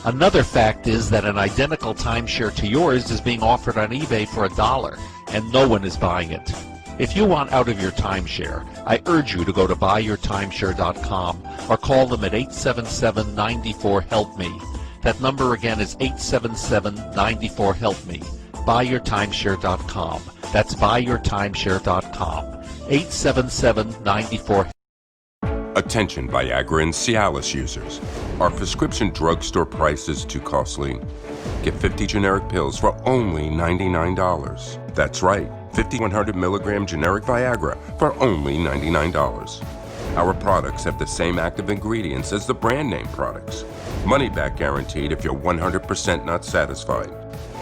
Another fact is that an identical timeshare to yours is being offered on eBay for $1, and no one is buying it. If you want out of your timeshare, I urge you to go to BuyYourTimeshare.com or call them at 877-94-HELP-ME. That number again is 877-94-HELP-ME. BuyYourTimeshare.com. That's BuyYourTimeshare.com. 877-94. Attention Viagra and Cialis users. Are prescription drugstore prices too costly? Get 50 generic pills for only $99. That's right, 50 100 milligram generic Viagra for only $99. Our products have the same active ingredients as the brand name products. Money back guaranteed if you're 100% not satisfied.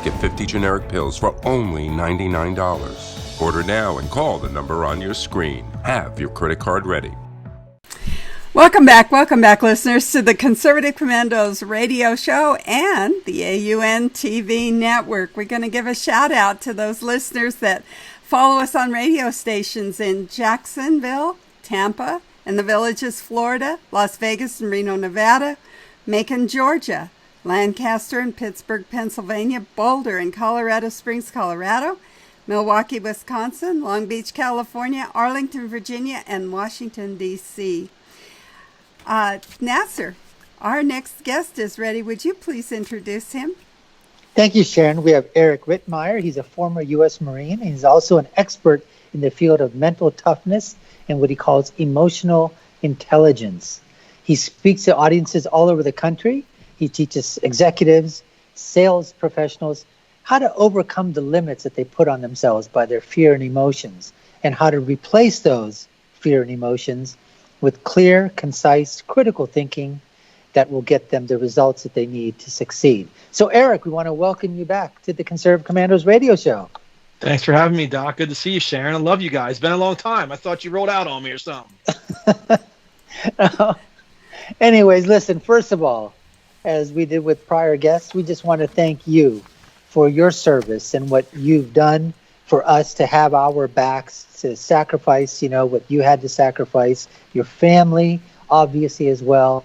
Get 50 generic pills for only $99. Order now and call the number on your screen. Have your credit card ready. Welcome back, listeners, to the Conservative Commandos radio show and the AUN TV network. We're going to give a shout out to those listeners that follow us on radio stations in Jacksonville, Tampa, and the Villages, Florida, Las Vegas and Reno, Nevada, Macon, Georgia, Lancaster and Pittsburgh, Pennsylvania, Boulder and Colorado Springs, Colorado, Milwaukee, Wisconsin, Long Beach, California, Arlington, Virginia, and Washington, D.C. Nasir, our next guest is ready. Would you please introduce him? Thank you, Sharon. We have Eric Rittmeyer. He's a former U.S. Marine, and he's also an expert in the field of mental toughness and what he calls emotional intelligence. He speaks to audiences all over the country. He teaches executives, sales professionals, how to overcome the limits that they put on themselves by their fear and emotions, and how to replace those fear and emotions with clear, concise, critical thinking that will get them the results that they need to succeed. So, Eric, we want to welcome you back to the Conservative Commandos radio show. Thanks for having me, Doc. Good to see you, Sharon. I love you guys. It's been a long time. I thought you rolled out on me or something. Anyways, listen, first of all, as we did with prior guests, we just want to thank you for your service and what you've done for us to have our backs, to sacrifice, what you had to sacrifice, your family, obviously, as well.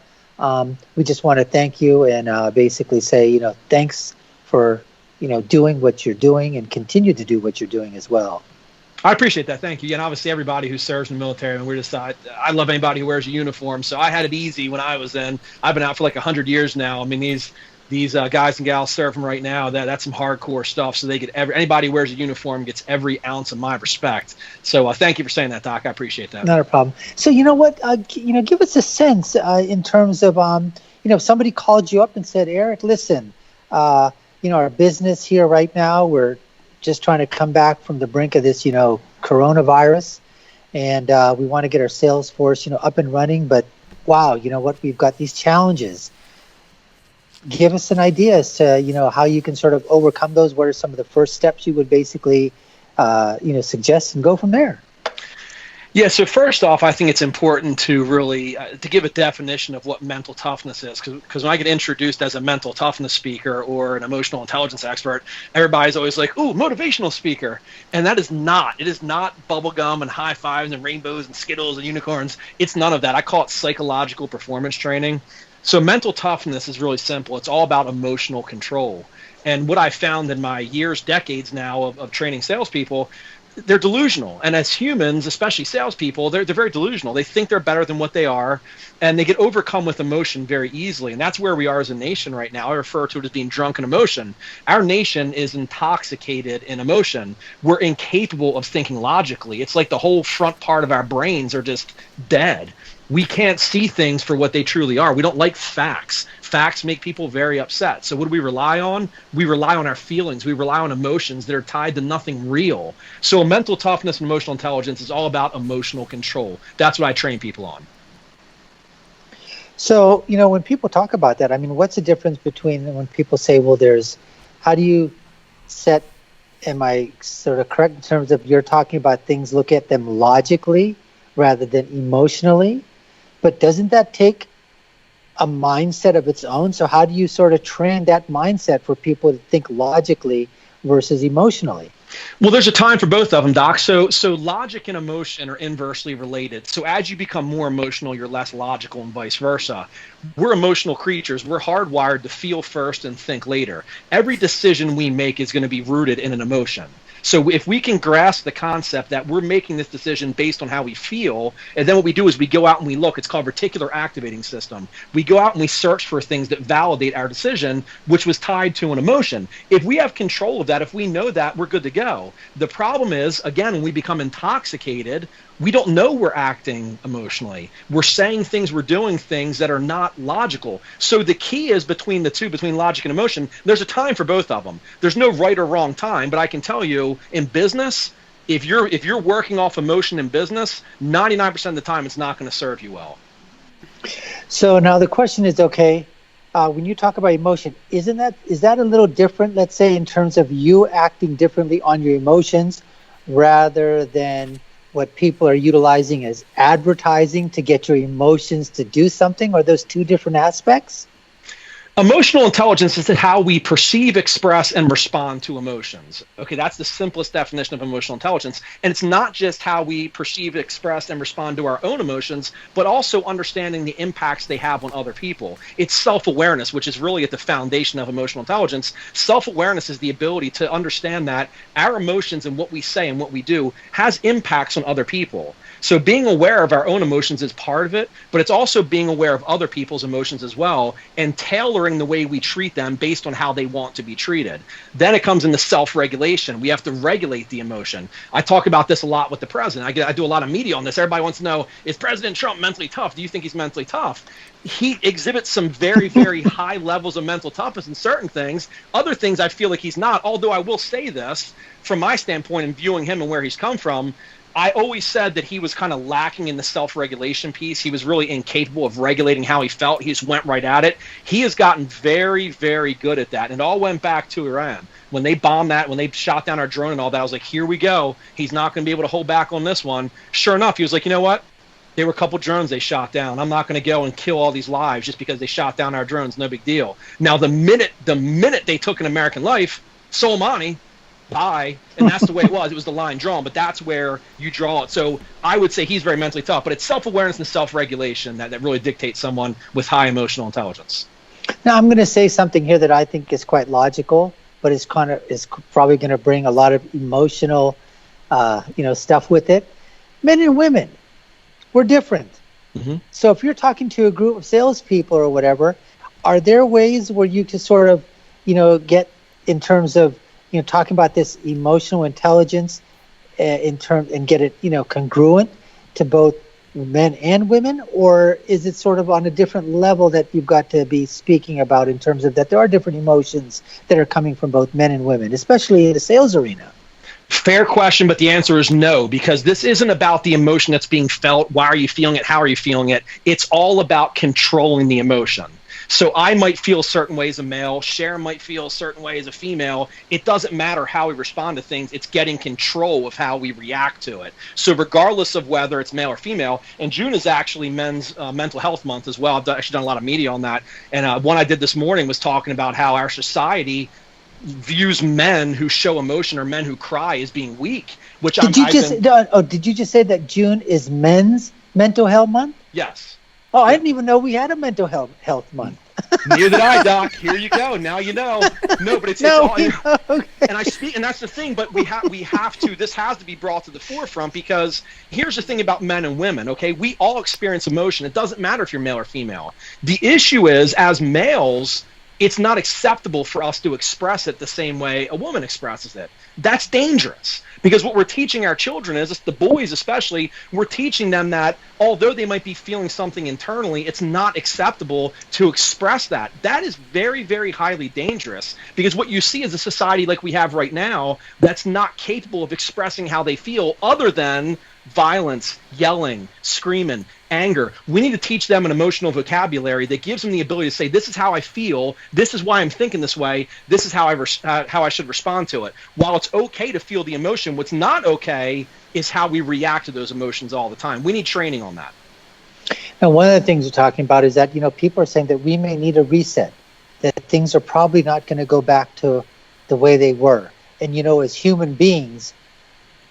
We just want to thank you and basically say, thanks for, doing what you're doing and continue to do what you're doing as well. I appreciate that. Thank you. And obviously everybody who serves in the military, and we're just, I love anybody who wears a uniform. So I had it easy when I was in. I've been out for like 100 years now. I mean, these guys and gals serving right now, that's some hardcore stuff. So they get anybody who wears a uniform gets every ounce of my respect. So thank you for saying that, Doc. I appreciate that. Not a problem. So you know what? Give us a sense in terms of if somebody called you up and said, Eric, listen, our business here right now, we're just trying to come back from the brink of this, coronavirus, and we want to get our sales force, up and running. But wow, we've got these challenges. Give us an idea as to, how you can sort of overcome those. What are some of the first steps you would basically, suggest and go from there? Yeah, so first off, I think it's important to really to give a definition of what mental toughness is, because when I get introduced as a mental toughness speaker or an emotional intelligence expert, everybody's always like, ooh, motivational speaker. And it is not bubblegum and high fives and rainbows and Skittles and unicorns. It's none of that. I call it psychological performance training. So mental toughness is really simple. It's all about emotional control. And what I found in my decades now of training salespeople, they're delusional. And as humans, especially salespeople, they're very delusional. They think they're better than what they are, and they get overcome with emotion very easily. And that's where we are as a nation right now. I refer to it as being drunk in emotion. Our nation is intoxicated in emotion. We're incapable of thinking logically. It's like the whole front part of our brains are just dead. We can't see things for what they truly are. We don't like facts. Facts make people very upset. So what do we rely on? We rely on our feelings. We rely on emotions that are tied to nothing real. So mental toughness and emotional intelligence is all about emotional control. That's what I train people on. So, when people talk about that, I mean, what's the difference between when people say, well, how do you set, am I sort of correct in terms of you're talking about things, look at them logically rather than emotionally? But doesn't that take a mindset of its own? So how do you sort of train that mindset for people to think logically versus emotionally? Well, there's a time for both of them, Doc. So logic and emotion are inversely related. So as you become more emotional, you're less logical and vice versa. We're emotional creatures. We're hardwired to feel first and think later. Every decision we make is going to be rooted in an emotion. So if we can grasp the concept that we're making this decision based on how we feel, and then what we do is we go out and we look, it's called reticular activating system. We go out and we search for things that validate our decision, which was tied to an emotion. If we have control of that, if we know that, we're good to go. The problem is, again, when we become intoxicated, we don't know we're acting emotionally. We're saying things, we're doing things that are not logical. So the key is between the two, between logic and emotion, there's a time for both of them. There's no right or wrong time, but I can tell you in business, if you're working off emotion in business, 99% of the time it's not going to serve you well. So now the question is, okay, when you talk about emotion, is that a little different, let's say, in terms of you acting differently on your emotions rather than what people are utilizing as advertising to get your emotions to do something? Are those two different aspects? Emotional intelligence is how we perceive, express, and respond to emotions. Okay, that's the simplest definition of emotional intelligence. And it's not just how we perceive, express, and respond to our own emotions, but also understanding the impacts they have on other people. It's self-awareness, which is really at the foundation of emotional intelligence. Self-awareness is the ability to understand that our emotions and what we say and what we do has impacts on other people. So being aware of our own emotions is part of it, but it's also being aware of other people's emotions as well and tailoring the way we treat them based on how they want to be treated. Then it comes into self-regulation. We have to regulate the emotion. I talk about this a lot with the president. I do a lot of media on this. Everybody wants to know, is President Trump mentally tough? Do you think he's mentally tough? He exhibits some very, very high levels of mental toughness in certain things. Other things I feel like he's not, although I will say this, from my standpoint and viewing him and where he's come from, I always said that he was kind of lacking in the self-regulation piece. He was really incapable of regulating how he felt. He just went right at it. He has gotten very, very good at that. And it all went back to Iran. When they bombed that, when they shot down our drone and all that, I was like, here we go. He's not going to be able to hold back on this one. Sure enough, he was like, you know what? There were a couple drones they shot down. I'm not going to go and kill all these lives just because they shot down our drones. No big deal. Now, the minute they took an American life, Soleimani, bye, and that's the way it was. It was the line drawn, but that's where you draw it. So I would say he's very mentally tough, but it's self-awareness and self-regulation that really dictates someone with high emotional intelligence. Now, I'm going to say something here that I think is quite logical, but is probably going to bring a lot of emotional, stuff with it. Men and women, we're different. Mm-hmm. So if you're talking to a group of salespeople or whatever, are there ways where you can sort of, get in terms of talking about this emotional intelligence and get it, congruent to both men and women? Or is it sort of on a different level that you've got to be speaking about in terms of that there are different emotions that are coming from both men and women, especially in the sales arena? Fair question, but the answer is no, because this isn't about the emotion that's being felt. Why are you feeling it? How are you feeling it? It's all about controlling the emotion. So I might feel certain ways as a male, Sharon might feel a certain way as a female. It doesn't matter how we respond to things. It's getting control of how we react to it. So regardless of whether it's male or female, and June is actually Men's Mental Health Month as well. I've actually done a lot of media on that. And one I did this morning was talking about how our society views men who show emotion or men who cry as being weak, Did you just say that June is Men's Mental Health Month? Yes. Oh, I didn't even know we had a mental health month. Neither did I, Doc. Here you go. Now you know. No, but it's all, okay. and I speak, and that's the thing. But we have to. This has to be brought to the forefront, because here's the thing about men and women. Okay, we all experience emotion. It doesn't matter if you're male or female. The issue is, as males, it's not acceptable for us to express it the same way a woman expresses it. That's dangerous, because what we're teaching our children is, the boys especially, we're teaching them that although they might be feeling something internally, it's not acceptable to express that. That is very, very highly dangerous, because what you see is a society like we have right now that's not capable of expressing how they feel other than violence, yelling, screaming, anger. We need to teach them an emotional vocabulary that gives them the ability to say, this is how I feel, this is why I'm thinking this way, this is how I should respond to it. While it's okay to feel the emotion, what's not okay is how we react to those emotions all the time. We need training on that. And one of the things you're talking about is that, people are saying that we may need a reset, that things are probably not going to go back to the way they were. And, as human beings,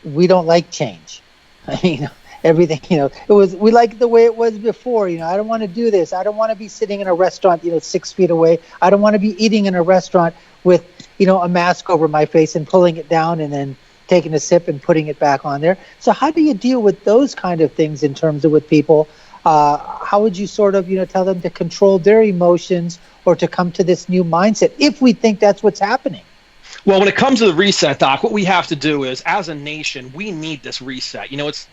we don't like change. I mean, everything, we like the way it was before. I don't want to do this. I don't want to be sitting in a restaurant, 6 feet away. I don't want to be eating in a restaurant with, a mask over my face and pulling it down and then taking a sip and putting it back on there. So how do you deal with those kind of things in terms of with people? How would you sort of, tell them to control their emotions or to come to this new mindset if we think that's what's happening? Well, when it comes to the reset, Doc, what we have to do is, as a nation, we need this reset. It's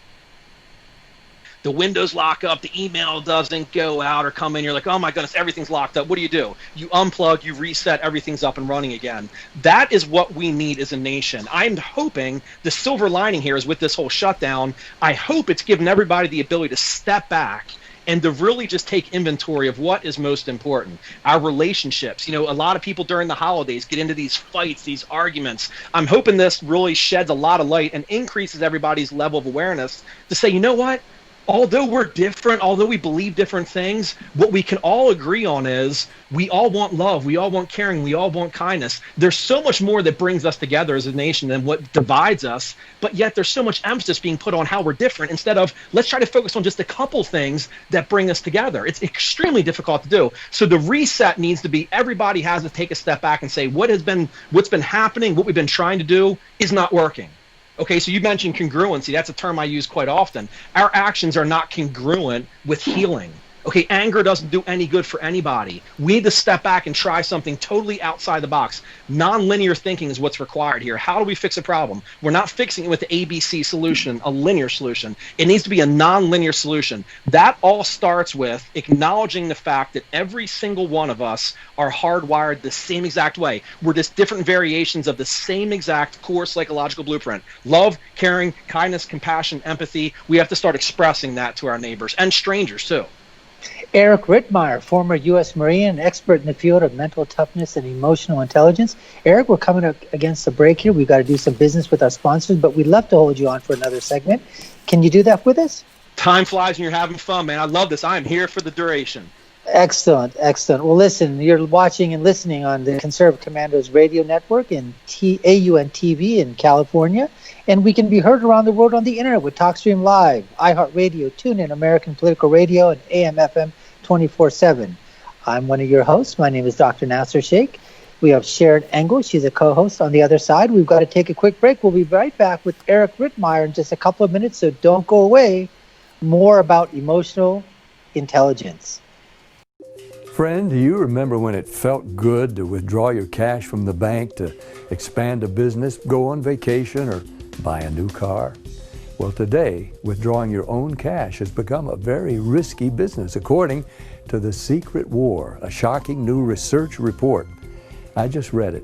the windows lock up, the email doesn't go out or come in. You're like, oh my goodness, everything's locked up. What do? You unplug, you reset, everything's up and running again. That is what we need as a nation. I'm hoping the silver lining here is, with this whole shutdown, I hope it's given everybody the ability to step back and to really just take inventory of what is most important. Our relationships. A lot of people during the holidays get into these fights, these arguments. I'm hoping this really sheds a lot of light and increases everybody's level of awareness to say, you know what? Although we're different, although we believe different things, what we can all agree on is we all want love, we all want caring, we all want kindness. There's so much more that brings us together as a nation than what divides us, but yet there's so much emphasis being put on how we're different instead of let's try to focus on just a couple things that bring us together. It's extremely difficult to do. So the reset needs to be, everybody has to take a step back and say what's been happening, what we've been trying to do is not working. Okay, so you mentioned congruency. That's a term I use quite often. Our actions are not congruent with healing. Okay, anger doesn't do any good for anybody. We need to step back and try something totally outside the box. Non-linear thinking is what's required here. How do we fix a problem? We're not fixing it with the ABC solution, a linear solution. It needs to be a non-linear solution. That all starts with acknowledging the fact that every single one of us are hardwired the same exact way. We're just different variations of the same exact core psychological blueprint. Love, caring, kindness, compassion, empathy. We have to start expressing that to our neighbors and strangers too. Eric Rittmeyer, former U.S. Marine and expert in the field of mental toughness and emotional intelligence. Eric, we're coming up against the break here. We've got to do some business with our sponsors, but we'd love to hold you on for another segment. Can you do that with us? Time flies when you're having fun, man. I love this. I'm here for the duration. Excellent, excellent. Well, listen, you're watching and listening on the Conservative Commandos Radio Network and AUN TV in California, and we can be heard around the world on the internet with TalkStream Live, iHeartRadio, TuneIn, American Political Radio, and AM/FM 24/7. I'm one of your hosts. My name is Dr. Nasir Shaikh. We have Sharron Angle. She's a co-host on the other side. We've got to take a quick break. We'll be right back with Eric Rittmeyer in just a couple of minutes, so don't go away. More about emotional intelligence. Friend, do you remember when it felt good to withdraw your cash from the bank to expand a business, go on vacation, or buy a new car? Well, today, withdrawing your own cash has become a very risky business, according to The Secret War, a shocking new research report. I just read it.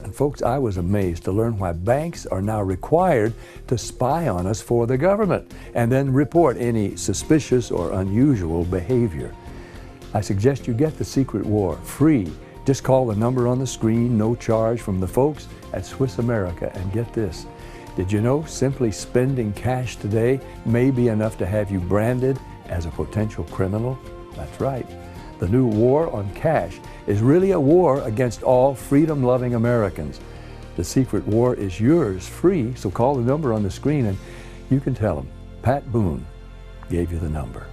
And folks, I was amazed to learn why banks are now required to spy on us for the government and then report any suspicious or unusual behavior. I suggest you get The Secret War free. Just call the number on the screen, no charge, from the folks at Swiss America. And get this, did you know simply spending cash today may be enough to have you branded as a potential criminal? That's right. The new war on cash is really a war against all freedom-loving Americans. The Secret War is yours free, so call the number on the screen and, you can tell them Pat Boone gave you the number.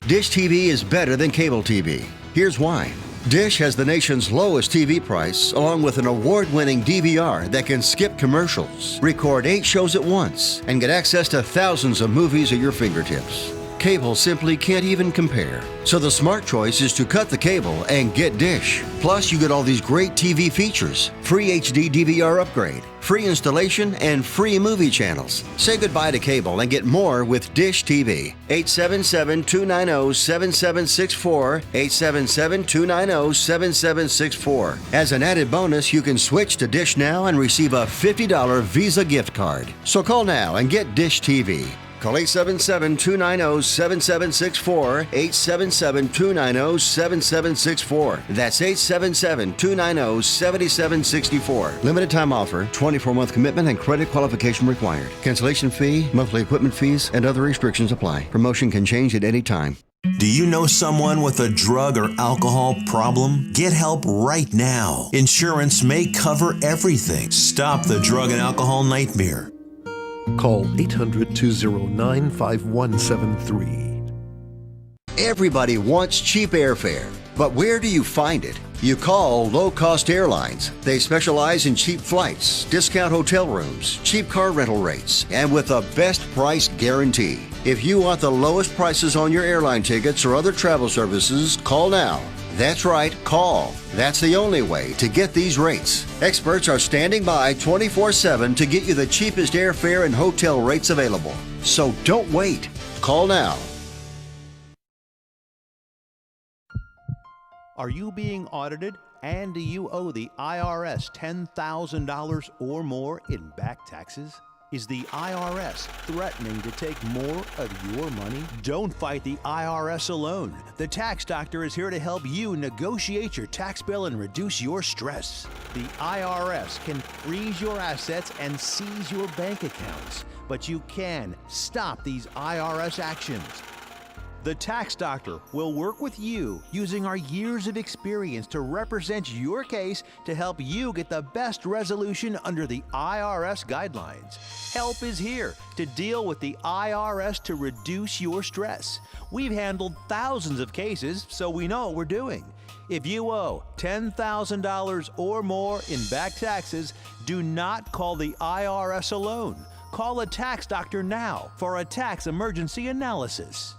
Dish TV is better than cable TV. Here's why. Dish has the nation's lowest TV price, along with an award-winning DVR that can skip commercials, record 8 shows at once, and get access to thousands of movies at your fingertips. Cable simply can't even compare. So the smart choice is to cut the cable and get Dish. Plus, you get all these great TV features, free HD DVR upgrade, free installation, and free movie channels. Say goodbye to cable and get more with Dish TV. 877-290-7764, 877-290-7764. As an added bonus, you can switch to Dish now and receive a $50 Visa gift card. So call now and get Dish TV. Call 877-290-7764, 877-290-7764. That's 877-290-7764. Limited time offer, 24-month commitment and credit qualification required. Cancellation fee, monthly equipment fees, and other restrictions apply. Promotion can change at any time. Do you know someone with a drug or alcohol problem? Get help right now. Insurance may cover everything. Stop the drug and alcohol nightmare. Call 800-209-5173. Everybody wants cheap airfare, but where do you find it? You call Low Cost Airlines. They specialize in cheap flights, discount hotel rooms, cheap car rental rates, and with a best price guarantee. If you want the lowest prices on your airline tickets or other travel services, call now. That's right, call. That's the only way to get these rates. Experts are standing by 24/7 to get you the cheapest airfare and hotel rates available. So don't wait. Call now. Are you being audited and do you owe the IRS $10,000 or more in back taxes? Is the IRS threatening to take more of your money? Don't fight the IRS alone. The Tax Doctor is here to help you negotiate your tax bill and reduce your stress. The IRS can freeze your assets and seize your bank accounts, but you can stop these IRS actions. The Tax Doctor will work with you using our years of experience to represent your case to help you get the best resolution under the IRS guidelines. Help is here to deal with the IRS to reduce your stress. We've handled thousands of cases, so we know what we're doing. If you owe $10,000 or more in back taxes, do not call the IRS alone. Call a Tax Doctor now for a tax emergency analysis.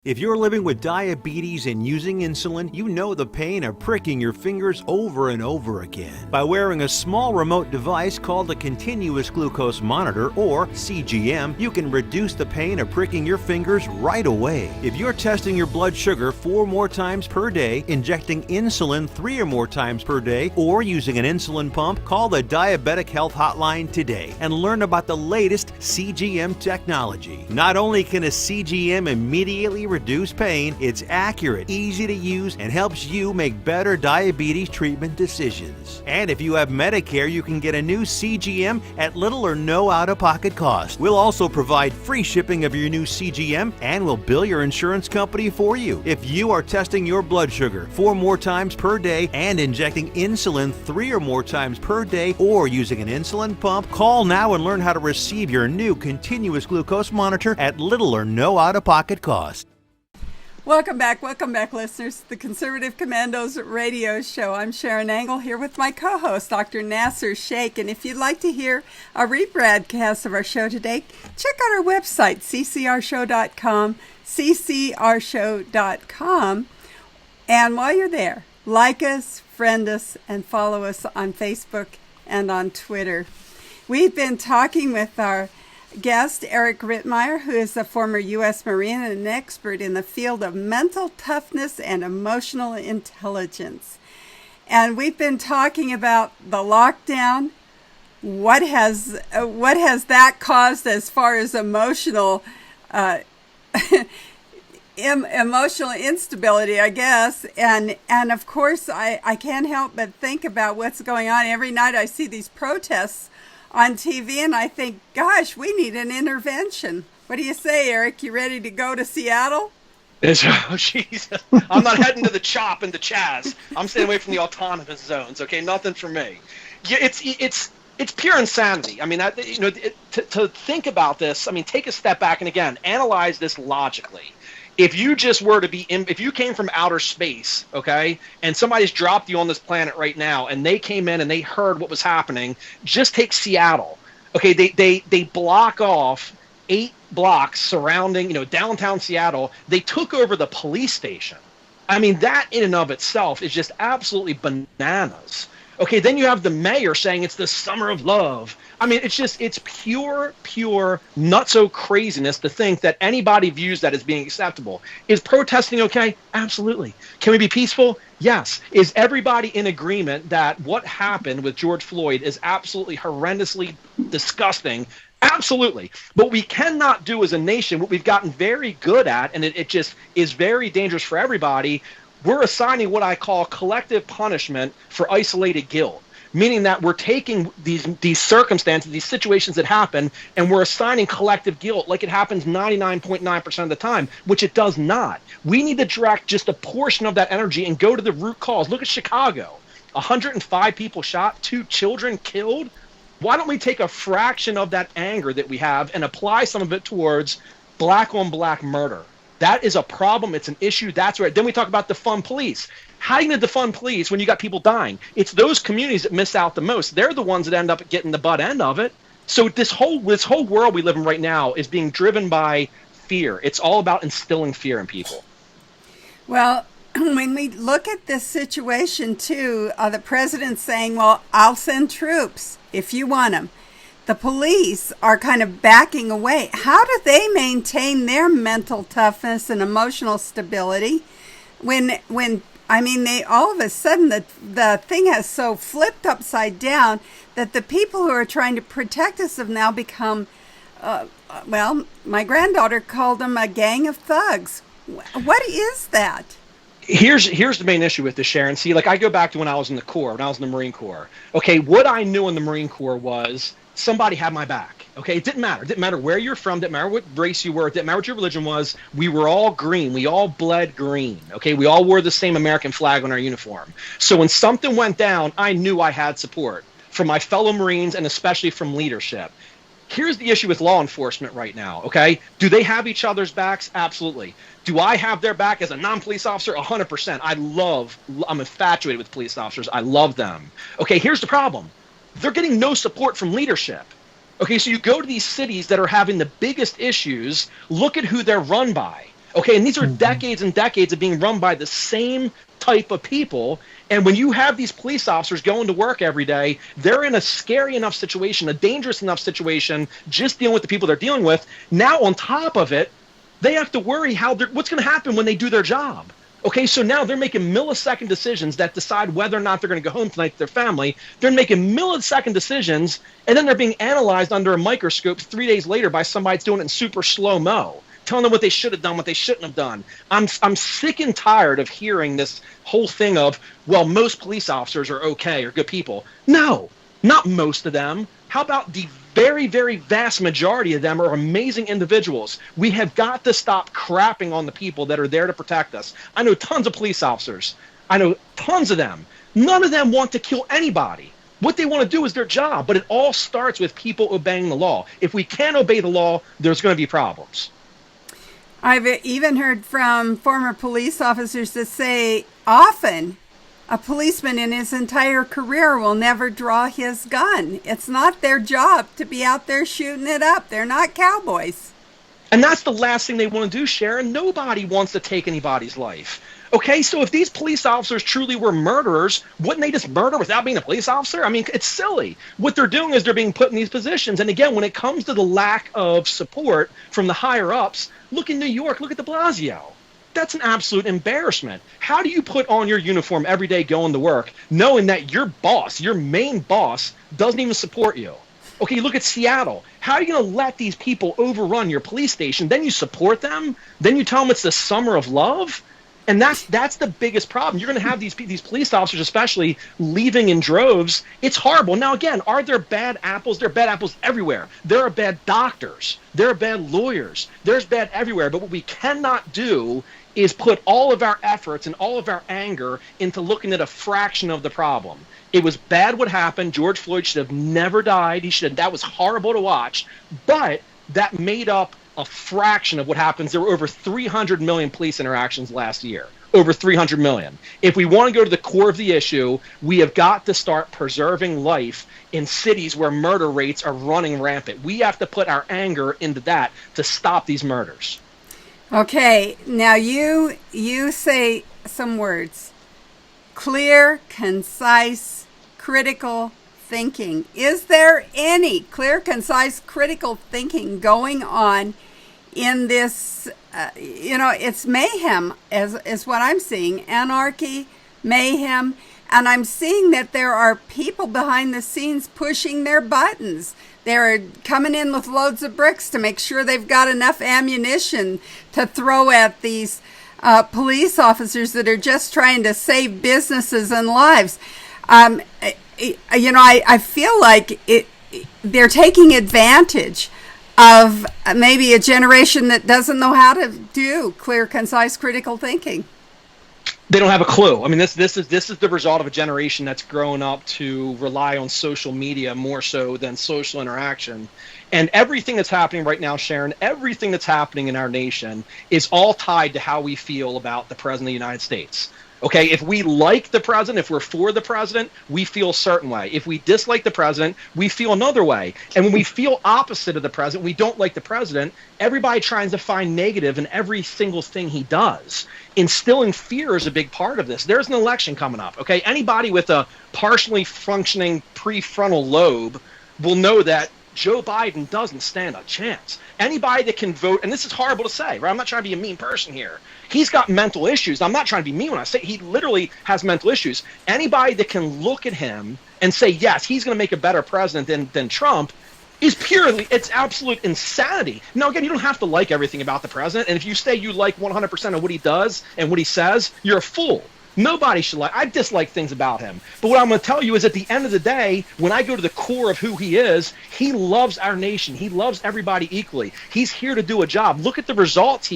If you're living with diabetes and using insulin, you know the pain of pricking your fingers over and over again. By wearing a small remote device called a continuous glucose monitor, or CGM, you can reduce the pain of pricking your fingers right away. If you're testing your blood sugar 4 more times per day, injecting insulin 3 or more times per day, or using an insulin pump, call the Diabetic Health Hotline today and learn about the latest CGM technology. Not only can a CGM immediately reduce pain, it's accurate, easy to use, and helps you make better diabetes treatment decisions. And if you have Medicare, you can get a new CGM at little or no out-of-pocket cost. We'll also provide free shipping of your new CGM, and we'll bill your insurance company for you. If you are testing your blood sugar 4 more times per day and injecting insulin 3 or more times per day, or using an insulin pump, call now and learn how to receive your new continuous glucose monitor at little or no out-of-pocket cost. Welcome back, listeners, to the Conservative Commandos radio show. I'm Sharron Angle here with my co-host, Dr. Nasir Shaikh. And if you'd like to hear a rebroadcast of our show today, check out our website, ccrshow.com, ccrshow.com. And while you're there, like us, friend us, and follow us on Facebook and on Twitter. We've been talking with our guest, Eric Rittmeyer, who is a former U.S. Marine and an expert in the field of mental toughness and emotional intelligence. And we've been talking about the lockdown. What has that caused as far as emotional emotional instability, I guess. And of course, I can't help but think about what's going on. Every night I see these protests on TV, and I think, gosh, we need an intervention. What do you say, Eric? You ready to go to Seattle? Oh, Jesus. I'm not heading to the CHOP and the Chaz. I'm staying away from the autonomous zones, okay? Nothing for me. Yeah, it's It's pure insanity. I mean, to think about this, I mean, take a step back and again, analyze this logically. If you just were to be if you came from outer space, okay, and somebody's dropped you on this planet right now, and they came in and they heard what was happening, just take Seattle. Okay, they block off 8 blocks surrounding, downtown Seattle. They took over the police station. I mean, that in and of itself is just absolutely bananas. Okay, then you have the mayor saying it's the summer of love. I mean, it's pure nutso craziness to think that anybody views that as being acceptable. Is protesting okay? Absolutely. Can we be peaceful? Yes. Is everybody in agreement that what happened with George Floyd is absolutely horrendously disgusting? Absolutely. But we cannot do as a nation what we've gotten very good at, and it just is very dangerous for everybody. We're assigning what I call collective punishment for isolated guilt, meaning that we're taking these circumstances, these situations that happen, and we're assigning collective guilt like it happens 99.9% of the time, which it does not. We need to direct just a portion of that energy and go to the root cause. Look at Chicago. 105 people shot, 2 children killed. Why don't we take a fraction of that anger that we have and apply some of it towards black on black murder? That is a problem. It's an issue. That's right. Then we talk about defund police. How are you going to defund police when you got people dying? It's those communities that miss out the most. They're the ones that end up getting the butt end of it. So this whole world we live in right now is being driven by fear. It's all about instilling fear in people. Well, when we look at this situation too, the president's saying, well, I'll send troops if you want them. The police are kind of backing away. How do they maintain their mental toughness and emotional stability when I mean, they all of a sudden the thing has so flipped upside down that the people who are trying to protect us have now become, well, my granddaughter called them a gang of thugs. What is that? Here's the main issue with this, Sharron. See, like I go back to when I was in the Corps, when I was in the Marine Corps. Okay, what I knew in the Marine Corps was somebody had my back. Okay, it didn't matter. It didn't matter where you're from. It didn't matter what race you were. It didn't matter what your religion was. We were all green. We all bled green. Okay, we all wore the same American flag on our uniform. So when something went down, I knew I had support from my fellow Marines and especially from leadership. Here's the issue with law enforcement right now, okay? Do they have each other's backs? Absolutely. Do I have their back as a non-police officer? 100%. I'm infatuated with police officers. I love them. Okay, here's the problem. They're getting no support from leadership. Okay, so you go to these cities that are having the biggest issues, look at who they're run by. Okay, and these are decades and decades of being run by the same type of people. And when you have these police officers going to work every day, they're in a scary enough situation, a dangerous enough situation, just dealing with the people they're dealing with. Now, on top of it, they have to worry what's going to happen when they do their job. Okay, so now they're making millisecond decisions that decide whether or not they're going to go home tonight to their family. They're making millisecond decisions, and then they're being analyzed under a microscope 3 days later by somebody that's doing it in super slow-mo, telling them what they should have done, what they shouldn't have done. I'm sick and tired of hearing this whole thing of, well, most police officers are okay or good people. No, not most of them. How about the very, very vast majority of them are amazing individuals? We have got to stop crapping on the people that are there to protect us. I know tons of police officers. I know tons of them. None of them want to kill anybody. What they want to do is their job, but it all starts with people obeying the law. If we can't obey the law, there's going to be problems. I've even heard from former police officers that say often a policeman in his entire career will never draw his gun. It's not their job to be out there shooting it up. They're not cowboys. And that's the last thing they want to do, Sharron. Nobody wants to take anybody's life. Okay, so if these police officers truly were murderers, wouldn't they just murder without being a police officer? I mean, it's silly. What they're doing is they're being put in these positions. And again, when it comes to the lack of support from the higher ups, look in New York, look at de Blasio. That's an absolute embarrassment. How do you put on your uniform every day going to work knowing that your boss, your main boss, doesn't even support you? Okay, look at Seattle. How are you going to let these people overrun your police station? Then you support them? Then you tell them it's the summer of love? And that's the biggest problem. You're going to have these police officers especially leaving in droves. It's horrible. Now, again, are there bad apples? There are bad apples everywhere. There are bad doctors. There are bad lawyers. There's bad everywhere. But what we cannot do is put all of our efforts and all of our anger into looking at a fraction of the problem. It was bad what happened. George Floyd should have never died. That was horrible to watch, but that made up a fraction of what happens. There were over 300 million police interactions last year. Over 300 million. If we want to go to the core of the issue, we have got to start preserving life in cities where murder rates are running rampant. We have to put our anger into that to stop these murders. Okay, now you say some words. Clear, concise, critical thinking. Is there any clear, concise, critical thinking going on in this? It's mayhem is what I'm seeing. Anarchy, mayhem. And I'm seeing that there are people behind the scenes pushing their buttons. They're coming in with loads of bricks to make sure they've got enough ammunition to throw at these police officers that are just trying to save businesses and lives. I feel like they're taking advantage of maybe a generation that doesn't know how to do clear, concise, critical thinking. They don't have a clue. I mean, this is the result of a generation that's grown up to rely on social media more so than social interaction. And everything that's happening right now, Sharron, everything that's happening in our nation is all tied to how we feel about the President of the United States. Okay, if we like the president, if we're for the president, we feel a certain way. If we dislike the president, we feel another way. And when we feel opposite of the president, we don't like the president, everybody tries to find negative in every single thing he does. Instilling fear is a big part of this. There's an election coming up, okay? Anybody with a partially functioning prefrontal lobe will know that Joe Biden doesn't stand a chance. Anybody that can vote, and this is horrible to say, right? I'm not trying to be a mean person here. He's got mental issues. I'm not trying to be mean when I say he literally has mental issues. Anybody that can look at him and say, yes, he's going to make a better president than Trump is it's absolute insanity. Now, again, you don't have to like everything about the president. And if you say you like 100% of what he does and what he says, you're a fool. Nobody should like. I dislike things about him. But what I'm going to tell you is at the end of the day, when I go to the core of who he is, he loves our nation. He loves everybody equally. He's here to do a job. Look at the results.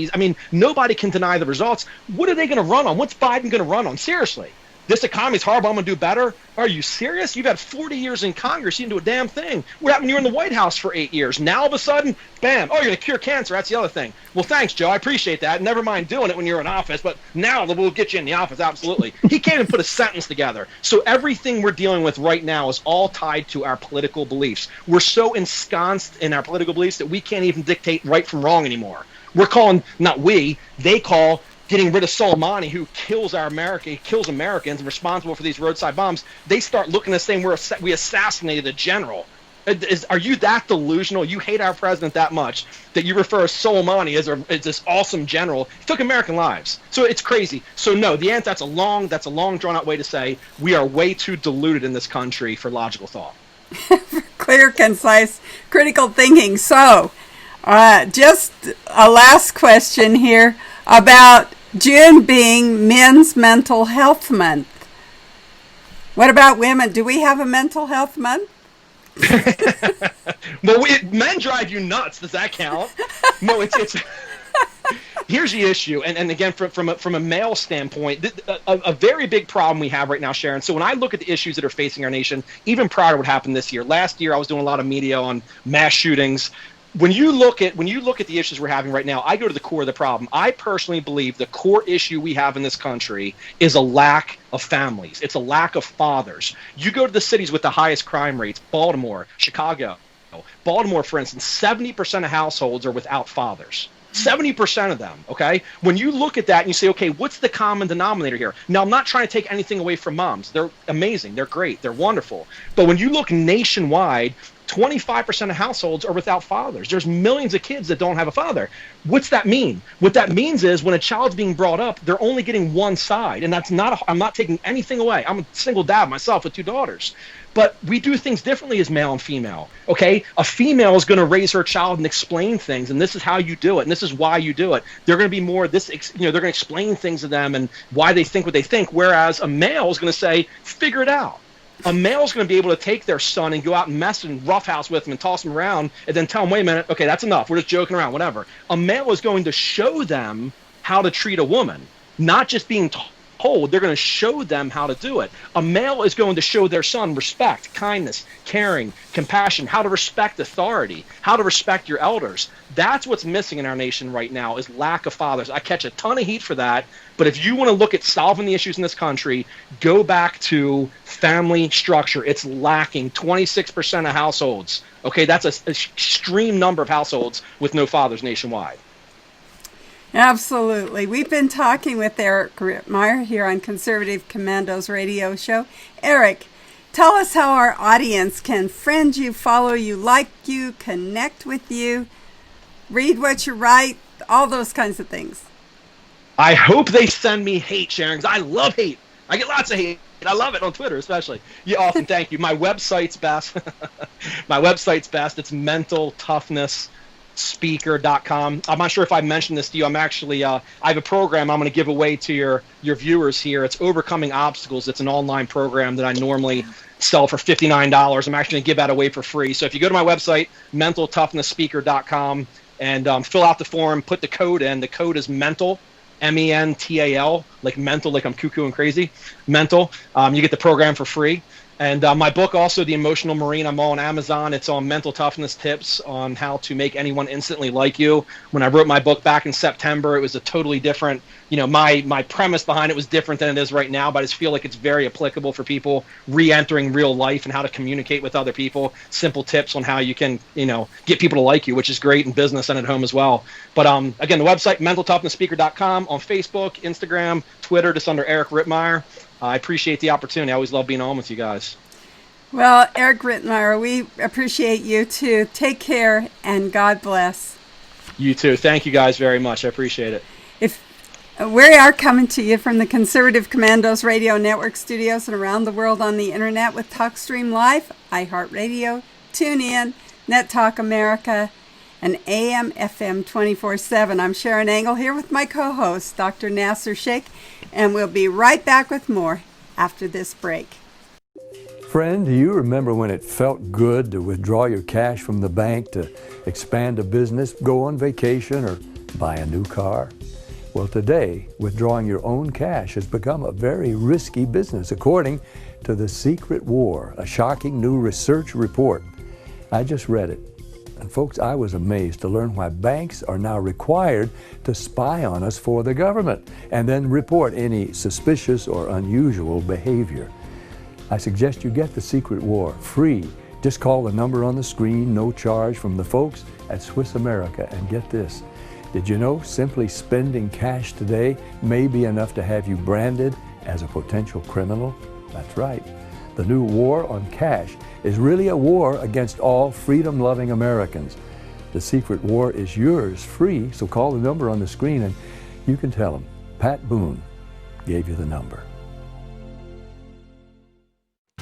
Nobody can deny the results. What are they going to run on? What's Biden going to run on? Seriously. This economy is horrible. I'm going to do better. Are you serious? You've had 40 years in Congress. You didn't do a damn thing. What happened? You were in the White House for 8 years. Now, all of a sudden, bam. Oh, you're going to cure cancer. That's the other thing. Well, thanks, Joe. I appreciate that. Never mind doing it when you're in office, but now we'll get you in the office. Absolutely. He can't even put a sentence together. So everything we're dealing with right now is all tied to our political beliefs. We're so ensconced in our political beliefs that we can't even dictate right from wrong anymore. We're calling, not we, they call getting rid of Soleimani, who kills Americans and responsible for these roadside bombs. They start looking at saying we assassinated a general. Are you that delusional? You hate our president that much that you refer to Soleimani as this awesome general? He took American lives. So it's crazy. So no, that's a long drawn out way to say we are way too deluded in this country for logical thought. Clear, concise, critical thinking. So just a last question here about June being Men's Mental Health Month. What about women? Do we have a mental health month? Well, men drive you nuts. Does that count? No, it's here's the issue, and again, from a male standpoint, a very big problem we have right now, Sharron. So when I look at the issues that are facing our nation, even prior to what happened this year, last year I was doing a lot of media on mass shootings. When you look at the issues we're having right now, I go to the core of the problem. I personally believe the core issue we have in this country is a lack of families. It's a lack of fathers. You go to the cities with the highest crime rates, Baltimore, Chicago. Baltimore, for instance, 70% of households are without fathers. 70% of them, okay? When you look at that and you say, okay, what's the common denominator here? Now, I'm not trying to take anything away from moms. They're amazing. They're great. They're wonderful. But when you look nationwide, 25% of households are without fathers. There's millions of kids that don't have a father. What's that mean? What that means is when a child's being brought up, they're only getting one side. And that's I'm not taking anything away. I'm a single dad myself with 2 daughters. But we do things differently as male and female, okay? A female is going to raise her child and explain things, and this is how you do it, and this is why you do it. They're going to be more they're going to explain things to them and why they think what they think, whereas a male is going to say, figure it out. A male's going to be able to take their son and go out and mess and roughhouse with him and toss him around and then tell him, wait a minute, okay, that's enough. We're just joking around, whatever. A male is going to show them how to treat a woman, not just being told. They're going to show them how to do it. A male is going to show their son respect, kindness, caring, compassion, how to respect authority, how to respect your elders. That's what's missing in our nation right now, is lack of fathers. I catch a ton of heat for that, but if you want to look at solving the issues in this country, go back to family structure. It's lacking 26% of households. Okay, that's an extreme number of households with no fathers nationwide. Absolutely. We've been talking with Eric Rittmeyer here on Conservative Commandos radio show. Eric, tell us how our audience can friend you, follow you, like you, connect with you, read what you write, all those kinds of things. I hope they send me hate, Sharron, because I love hate. I get lots of hate. I love it on Twitter, especially. Yeah, awesome. Thank you. My website's best. My website's best. It's mentaltoughness.speaker.com. I'm not sure if I mentioned this to you. I'm actually, I have a program I'm going to give away to your viewers here. It's Overcoming Obstacles. It's an online program that I normally sell for $59. I'm actually going to give that away for free. So if you go to my website, mentaltoughness.speaker.com, and fill out the form, put the code in. The code is mental, MENTAL, like mental, like I'm cuckoo and crazy, mental. You get the program for free. And my book also, The Emotional Marine, I'm on Amazon. It's on mental toughness tips on how to make anyone instantly like you. When I wrote my book back in September, it was a totally different, my premise behind it was different than it is right now, but I just feel like it's very applicable for people re-entering real life and how to communicate with other people. Simple tips on how you can, get people to like you, which is great in business and at home as well. But again, the website, mentaltoughness.speaker.com, on Facebook, Instagram, Twitter, just under Eric Rittmeyer. I appreciate the opportunity. I always love being on with you guys. Well, Eric Rittmeyer, we appreciate you too. Take care and God bless. You too. Thank you guys very much. I appreciate it. We are coming to you from the Conservative Commandos Radio Network studios and around the world on the internet with TalkStream Live, iHeartRadio, TuneIn, NetTalk America, and AM FM 24/7. I'm Sharron Angle here with my co-host, Dr. Nasir Shaikh, and we'll be right back with more after this break. Friend, do you remember when it felt good to withdraw your cash from the bank to expand a business, go on vacation, or buy a new car? Well, today, withdrawing your own cash has become a very risky business, according to The Secret War, a shocking new research report. I just read it. And folks, I was amazed to learn why banks are now required to spy on us for the government and then report any suspicious or unusual behavior. I suggest you get The Secret War free. Just call the number on the screen, no charge, from the folks at Swiss America. And get this, did you know simply spending cash today may be enough to have you branded as a potential criminal? That's right. The new war on cash is really a war against all freedom-loving Americans. The Secret War is yours free, so call the number on the screen and you can tell them Pat Boone gave you the number.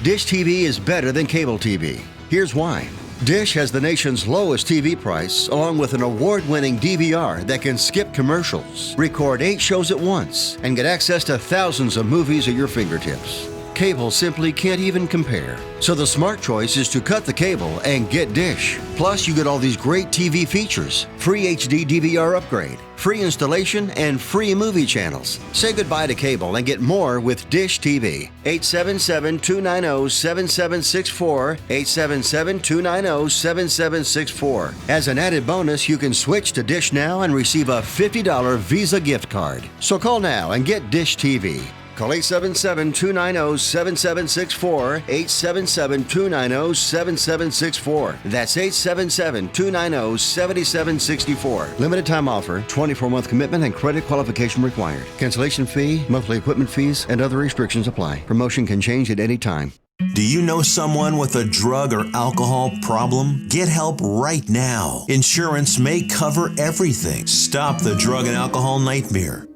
Dish TV is better than cable TV. Here's why. Dish has the nation's lowest TV price, along with an award-winning DVR that can skip commercials, record 8 shows at once, and get access to thousands of movies at your fingertips. Cable simply can't even compare. So the smart choice is to cut the cable and get Dish. Plus, you get all these great TV features, free HD DVR upgrade, free installation, and free movie channels. Say goodbye to cable and get more with Dish TV. 877-290-7764, 877-290-7764. As an added bonus, you can switch to Dish now and receive a $50 Visa gift card. So call now and get Dish TV. Call 877-290-7764, 877-290-7764. That's 877-290-7764. Limited time offer, 24-month commitment and credit qualification required. Cancellation fee, monthly equipment fees, and other restrictions apply. Promotion can change at any time. Do you know someone with a drug or alcohol problem? Get help right now. Insurance may cover everything. Stop the drug and alcohol nightmare.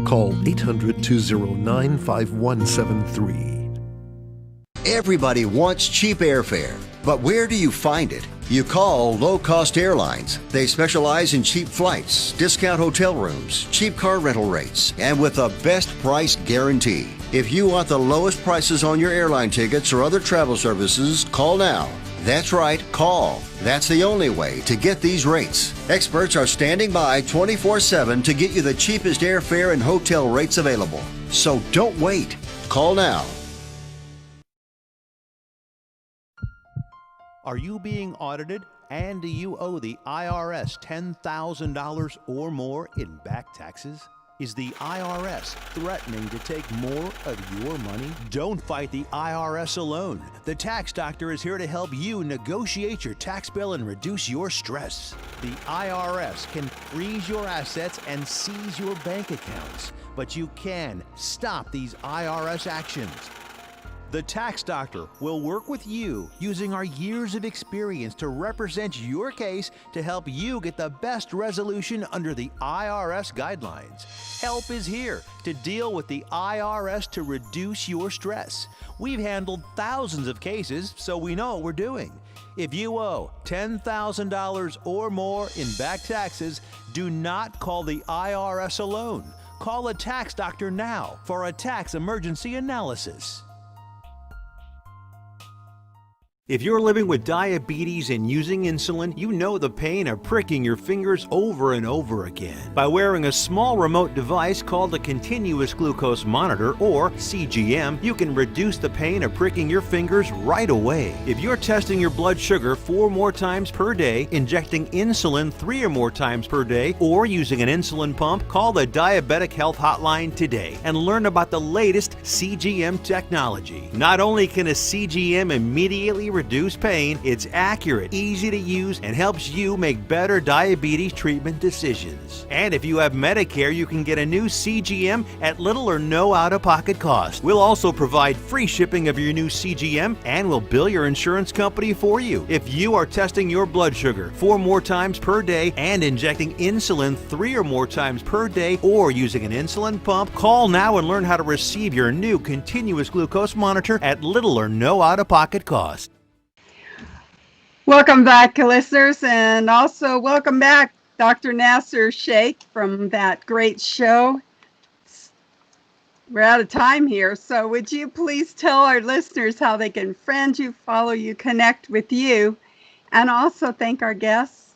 Call 800-209-5173. Everybody wants cheap airfare, but where do you find it? You call Low Cost Airlines. They specialize in cheap flights, discount hotel rooms, cheap car rental rates, and with a best price guarantee. If you want the lowest prices on your airline tickets or other travel services, call now. That's right, call. That's the only way to get these rates. Experts are standing by 24/7 to get you the cheapest airfare and hotel rates available. So don't wait. Call now. Are you being audited and do you owe the IRS $10,000 or more in back taxes? Is the IRS threatening to take more of your money? Don't fight the IRS alone. The Tax Doctor is here to help you negotiate your tax bill and reduce your stress. The IRS can freeze your assets and seize your bank accounts, but you can stop these IRS actions. The Tax Doctor will work with you using our years of experience to represent your case to help you get the best resolution under the IRS guidelines. Help is here to deal with the IRS to reduce your stress. We've handled thousands of cases, so we know what we're doing. If you owe $10,000 or more in back taxes, do not call the IRS alone. Call a Tax Doctor now for a tax emergency analysis. If you're living with diabetes and using insulin, you know the pain of pricking your fingers over and over again. By wearing a small remote device called a continuous glucose monitor, or CGM, you can reduce the pain of pricking your fingers right away. If you're testing your blood sugar 4 more times per day, injecting insulin 3 or more times per day, or using an insulin pump, call the Diabetic Health Hotline today and learn about the latest CGM technology. Not only can a CGM immediately reduce pain, it's accurate, easy to use, and helps you make better diabetes treatment decisions. And if you have Medicare, you can get a new CGM at little or no out-of-pocket cost. We'll also provide free shipping of your new CGM, and we'll bill your insurance company for you. If you are testing your blood sugar 4 more times per day and injecting insulin 3 or more times per day, or using an insulin pump, call now and learn how to receive your new continuous glucose monitor at little or no out-of-pocket cost. Welcome back, listeners, and also welcome back, Dr. Nasir Shaikh, from that great show. We're out of time here, so would you please tell our listeners how they can friend you, follow you, connect with you, and also thank our guests?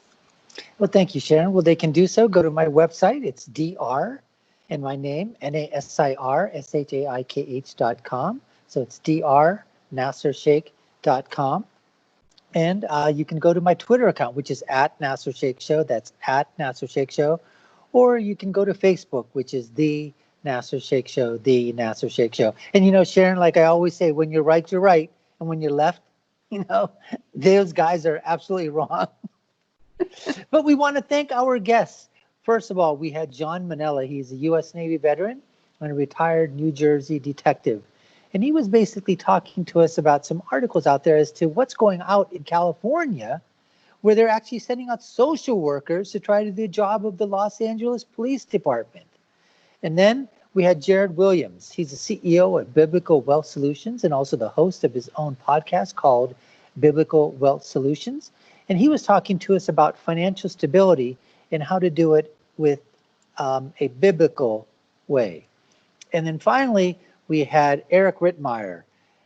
Well, thank you, Sharon. Well, they can do so. Go to my website. It's Dr. and my name, NasirShaikh.com. So it's drNasirShaikh.com. And you can go to my Twitter account, which is @Nasir Shaikh Show. That's @Nasir Shaikh Show. Or you can go to Facebook, which is The Nasir Shaikh Show, The Nasir Shaikh Show. And, you know, Sharon, like I always say, when you're right, you're right. And when you're left, you know, those guys are absolutely wrong. But we want to thank our guests. First of all, we had John Menella. He's a U.S. Navy veteran and a retired New Jersey detective. And he was basically talking to us about some articles out there as to what's going out in California, where they're actually sending out social workers to try to do the job of the Los Angeles Police Department. And then we had Jared Williams. He's the CEO of Biblical Wealth Solutions and also the host of his own podcast called Biblical Wealth Solutions. And he was talking to us about financial stability and how to do it with a biblical way. And then finally, we had Eric Rittmeyer.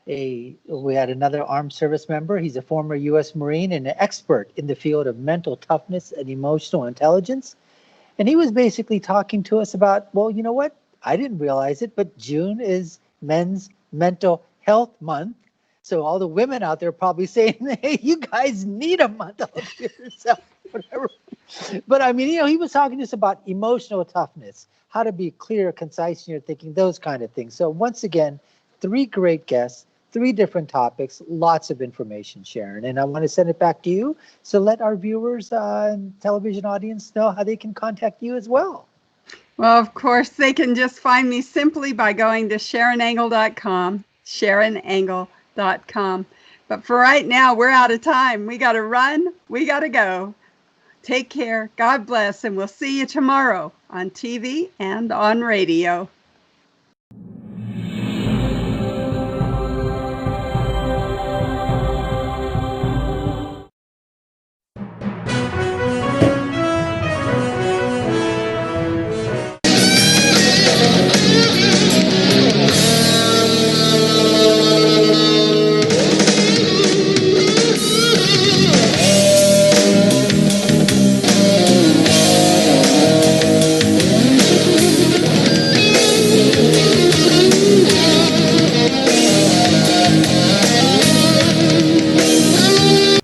We had another armed service member. He's a former U.S. Marine and an expert in the field of mental toughness and emotional intelligence. And he was basically talking to us about, well, you know what? I didn't realize it, but June is Men's Mental Health Month. So all the women out there probably saying, hey, you guys need a month all to yourself, whatever. But I mean, you know, he was talking to us about emotional toughness, how to be clear, concise in your thinking, those kind of things. So once again, 3 great guests, 3 different topics, lots of information, Sharon. And I want to send it back to you. So let our viewers and television audience know how they can contact you as well. Well, of course, they can just find me simply by going to SharronAngle.com, SharronAngle.com. But for right now, we're out of time. We got to run. We got to go. Take care. God bless. And we'll see you tomorrow on TV and on radio.